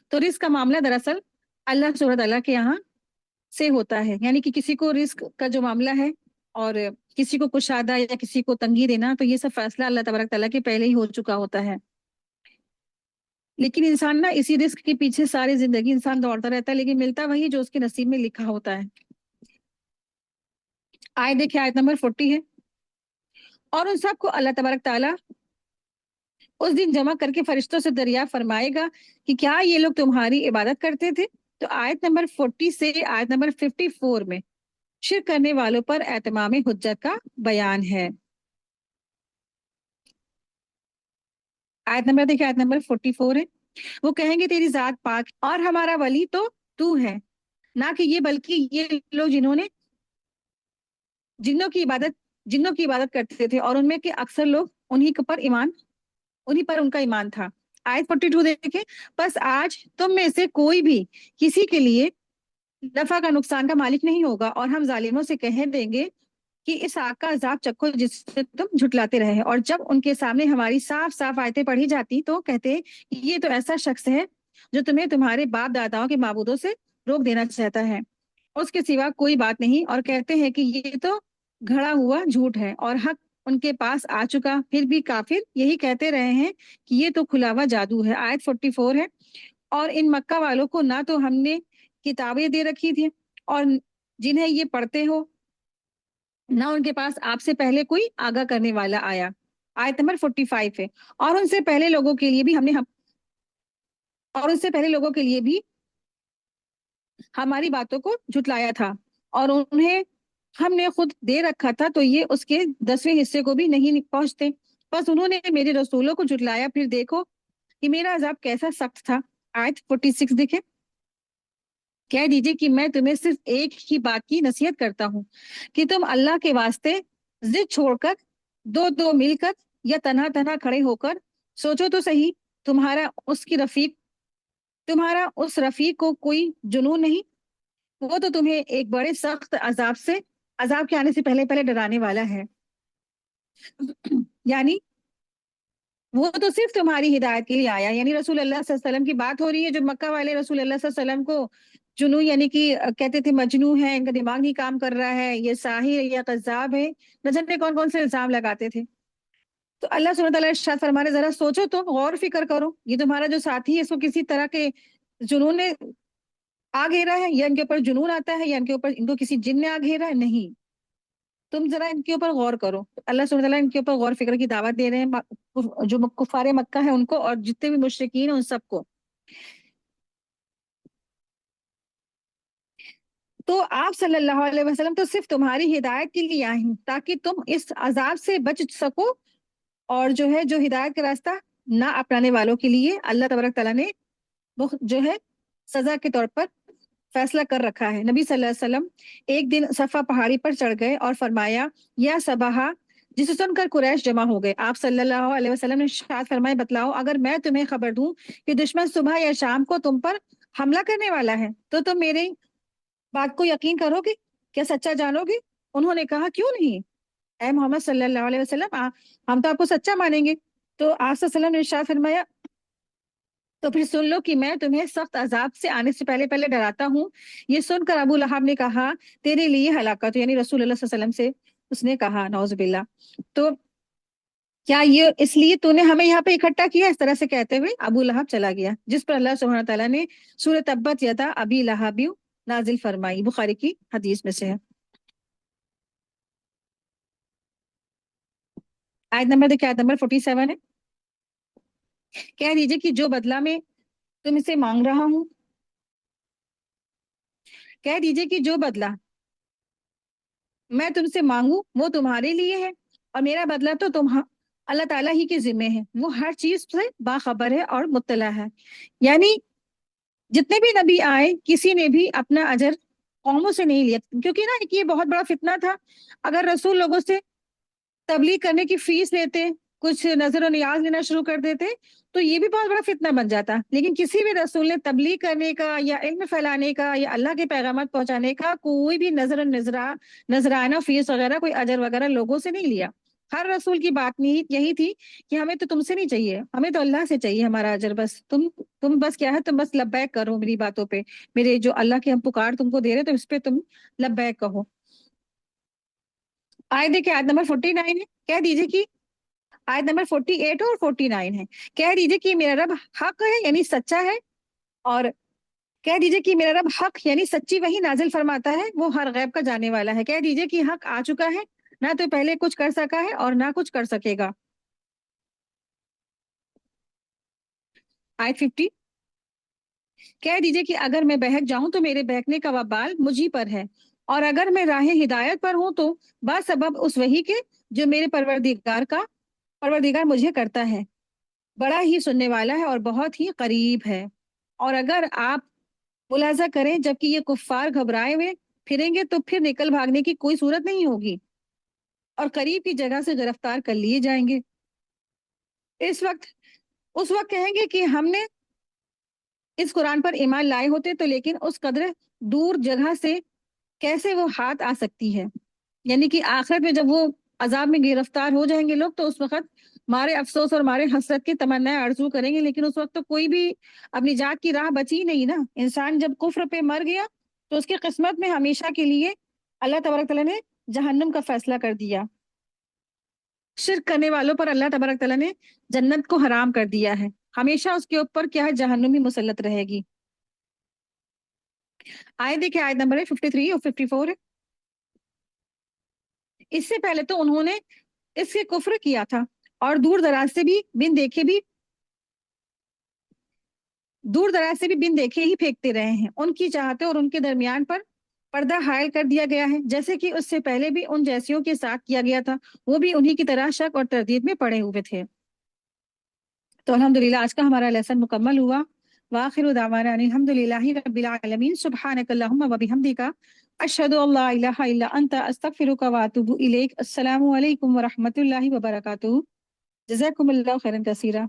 تو رزق کا معاملہ دراصل اللہ سبحانہ تعالیٰ کے یہاں سے ہوتا ہے، یعنی کہ کسی کو رزق کا جو معاملہ ہے اور کسی کو کشادہ یا کسی کو تنگی دینا، تو یہ سب فیصلہ اللہ تبارک تعالیٰ کے پہلے ہی ہو چکا ہوتا ہے۔ لیکن انسان نا اسی رزق کے پیچھے ساری زندگی انسان دوڑتا رہتا ہے، لیکن ملتا وہی جو اس کے نصیب میں لکھا ہوتا ہے۔ دیکھیں آیت نمبر 40 ہے، اور ان سب کو اللہ تبارک تعالیٰ اس دن جمع کر کے فرشتوں سے دریافت فرمائے گا کہ کیا یہ لوگ تمہاری عبادت کرتے تھے؟ تو آیت نمبر 40 سے آیت نمبر 54 میں شرک کرنے والوں پر اہتمام حجت کا بیان ہے۔ آیت نمبر 44 ہے، وہ کہیں گے تیری ذات پاک اور ہمارا ولی تو ہے، نہ کہ یہ بلکہ یہ لوگ جنوں کی عبادت کرتے تھے، اور ان میں کے اکثر لوگ انہی پر ان کا ایمان تھا۔ آیت 42 دیکھیں، بس آج تم میں سے کوئی بھی کسی کے لیے نفع کا نقصان کا مالک نہیں ہوگا، اور ہم ظالموں سے کہہ دیں گے کہ اس آگ کا عذاب چکھو جس سے تم جھٹلاتے رہے۔ اور جب ان کے سامنے ہماری صاف صاف آیتیں پڑھی جاتی تو کہتے یہ تو ایسا شخص ہے جو تمہیں تمہارے باپ داداؤں کے معبودوں سے روک دینا چاہتا ہے، اس کے سوا کوئی بات نہیں، اور کہتے ہیں کہ یہ تو گھڑا ہوا جھوٹ ہے اور حق ان کے پاس آ چکا، پھر بھی کافر یہی کہتے رہے ہیں کہ یہ تو کھلا ہوا جادو ہے۔ آیت 44 ہے، اور ان مکہ والوں کو نہ تو ہم نے کتابیں دے رکھی تھی اور جنہیں یہ پڑھتے ہو، نہ ان کے پاس آپ سے پہلے کوئی آگاہ کرنے والا آیا۔ آیت نمبر 45 ہے، اور ان سے پہلے لوگوں کے لیے بھی ہماری باتوں کو جھٹلایا تھا، اور انہیں ہم نے خود دے رکھا تھا تو یہ اس کے 10ویں حصے کو بھی نہیں پہنچتے، بس انہوں نے میرے رسولوں کو جھٹلایا، پھر دیکھو کہ میرا عذاب کیسا سخت تھا۔ آیت 46 دیکھیں، کہہ دیجئے کہ میں تمہیں صرف ایک ہی بات کی نصیحت کرتا ہوں کہ تم اللہ کے واسطے ضد چھوڑ کر دو دو مل کر یا تنہا تنہا کھڑے ہو کر سوچو تو صحیح، تمہارا اس رفیق کو کوئی جنون نہیں؟ وہ تو تمہیں ایک بڑے سخت عذاب کے آنے سے پہلے پہلے ڈرانے والا ہے۔ یعنی وہ تو صرف تمہاری ہدایت کے لیے آیا، یعنی رسول اللہ صلی اللہ علیہ وسلم کی بات ہو رہی ہے، جو مکہ والے رسول اللہ صلی اللہ علیہ وسلم کو جنو یعنی کہ کہتے تھے مجنو ہے، ان کا دماغ نہیں کام کر رہا ہے، یہ ساحر ہے یا قذاب ہے، نہ جانے کون کون سے الزام لگاتے تھے۔ تو اللہ سبحانہ تعالیٰ ارشاد فرما رہے، ذرا سوچو تو، غور فکر کرو، یہ تمہارا جو ساتھی ہے اس کو کسی طرح کے جنون نے آ گھیرا ہے، یا ان کے اوپر جنون آتا ہے، یا ان کو کسی جن نے آ گھیرا ہے؟ نہیں، تم ذرا ان کے اوپر غور کرو۔ اللہ سبحانہ تعالیٰ ان کے اوپر غور فکر کی دعوت دے رہے ہیں، جو کفار مکہ ہے ان کو، اور جتنے بھی مشرکین ہیں ان سب کو۔ تو آپ صلی اللہ علیہ وسلم تو صرف تمہاری ہدایت کے لیے آئے ہیں تاکہ تم اس عذاب سے بچ سکو، اور جو ہدایت کا راستہ نہ اپنانے والوں کے لیے اللہ تبارک تعالیٰ نے وہ جو ہے سزا کے طور پر فیصلہ کر رکھا ہے۔ نبی صلی اللہ علیہ وسلم ایک دن صفا پہاڑی پر چڑھ گئے اور فرمایا یا صباحا، جسے سن کر قریش جمع ہو گئے۔ آپ صلی اللہ علیہ وسلم نے ارشاد فرمائے، بتلاؤ اگر میں تمہیں خبر دوں کہ دشمن صبح یا شام کو تم پر حملہ کرنے والا ہے تو تم میری بات کو یقین کرو گے، کیا سچا جانو گے؟ انہوں نے کہا کیوں نہیں اے محمد صلی اللہ علیہ وسلم، ہم تو آپ کو سچا مانیں گے۔ تو آپ صلی اللہ علیہ وسلم نے ارشاد فرمایا تو پھر سن لو کہ میں تمہیں سخت عذاب سے آنے سے پہلے پہلے ڈراتا ہوں۔ یہ سن کر ابو لہب نے کہا تیرے لیے ہلاکت، یعنی رسول اللہ صلی اللہ علیہ وسلم سے اس نے کہا نعوذ باللہ، تو کیا یہ اس لیے تو نے ہمیں یہاں پہ اکٹھا کیا؟ اس طرح سے کہتے ہوئے ابو لہب چلا گیا، جس پر اللہ سبحانہ تعالیٰ نے سورہ تبت یدا ابی لہب نازل فرمائی، بخاری کی حدیث میں سے ہے۔ آیت نمبر 47 ہے، کہہ دیجئے کہ جو بدلہ میں تم اسے مانگ رہا ہوں، کہہ دیجئے کہ جو بدلہ میں تم سے مانگوں وہ تمہارے لیے ہے، اور میرا بدلہ تو اللہ تعالیٰ ہی کے ذمے ہے، وہ ہر چیز سے باخبر ہے اور مطلع ہے. یعنی جتنے بھی نبی آئے کسی نے بھی اپنا اجر قوموں سے نہیں لیا، کیونکہ نا ایک یہ بہت بڑا فتنہ تھا. اگر رسول لوگوں سے تبلیغ کرنے کی فیس لیتے، کچھ نظر و نیاز لینا شروع کر دیتے، تو یہ بھی بہت بڑا فتنہ بن جاتا. لیکن کسی بھی رسول نے تبلیغ کرنے کا یا علم پھیلانے کا یا اللہ کے پیغامات پہنچانے کا کوئی بھی نذرانہ فیس وغیرہ کوئی اجر وغیرہ لوگوں سے نہیں لیا. ہر رسول کی بات نہیں یہی تھی کہ ہمیں تو تم سے نہیں چاہیے، ہمیں تو اللہ سے چاہیے ہمارا اجر. بس تم بس کیا ہے، تم بس لبیک کرو میری باتوں پہ، میرے جو اللہ کے ہم پکار تم کو دے رہے تو اس پہ تم لبیک کہو. دیکھیں آیت نمبر 49 ہے. کہہ دیجئے کہ آیت نمبر 48 اور 49 ہے. کہہ دیجئے کہ میرا رب حق ہے یعنی سچا ہے، اور کہہ دیجئے کہ میرا رب حق یعنی سچی وہی نازل فرماتا ہے، وہ ہر غیب کا جانے والا ہے. کہہ دیجئے کہ حق آ چکا ہے، نہ تو پہلے کچھ کر سکا ہے اور نہ کچھ کر سکے گا. آیت 50. کہہ دیجئے کہ اگر میں بہک جاؤں تو میرے بہکنے کا وبال مجھی پر ہے، اور اگر میں راہ ہدایت پر ہوں تو بسبب اس وحی کے جو میرے پروردگار مجھے کرتا ہے. بڑا ہی سننے والا ہے اور بہت ہی قریب ہے. اور اگر آپ ملاحظہ کریں جبکہ یہ کفار گھبرائے ہوئے پھریں گے تو پھر نکل بھاگنے کی کوئی صورت نہیں ہوگی اور قریب کی جگہ سے گرفتار کر لیے جائیں گے. اس وقت کہیں گے کہ ہم نے اس قرآن پر ایمان لائے ہوتے تو، لیکن اس قدر دور جگہ سے کیسے وہ ہاتھ آ سکتی ہے. یعنی کہ آخرت میں جب وہ عذاب میں گرفتار ہو جائیں گے لوگ تو اس وقت مارے افسوس اور مارے حسرت کی تمنا آرزو کریں گے، لیکن اس وقت تو کوئی بھی اپنی جات کی راہ بچی نہیں نا. انسان جب کفر پہ مر گیا تو اس کی قسمت میں ہمیشہ کے لیے اللہ تبارک تعالیٰ نے جہنم کا فیصلہ کر دیا. شرک کرنے والوں پر اللہ تبارک تعالیٰ نے جنت کو حرام کر دیا ہے، ہمیشہ اس کے اوپر کیا ہے، جہنم ہی مسلط رہے گی. دیکھیں آیت نمبر 53 اور 54 ہے. اس سے پہلے تو انہوں نے اس سے کفر کیا تھا اور دور دراز سے بھی بن دیکھے ہی پھینکتے رہے ہیں. ان کی چاہتیں اور ان کے درمیان پر پردہ حائل کر دیا گیا ہے، جیسے کہ اس سے پہلے بھی ان جیسیوں کے ساتھ کیا گیا تھا، وہ بھی انہی کی طرح شک اور تردید میں پڑے ہوئے تھے. تو الحمدللہ آج کا ہمارا لیسن مکمل ہوا. وآخر دعوانا ان الحمدللہ رب العالمین. سبحانک اللہم و بحمدک، اشہد ان لا الہ الا انت، استغفرک و اتوب الیک. السلام علیکم ورحمۃ اللہ وبرکاتہ. جزاکم اللہ خیرا کثیرا.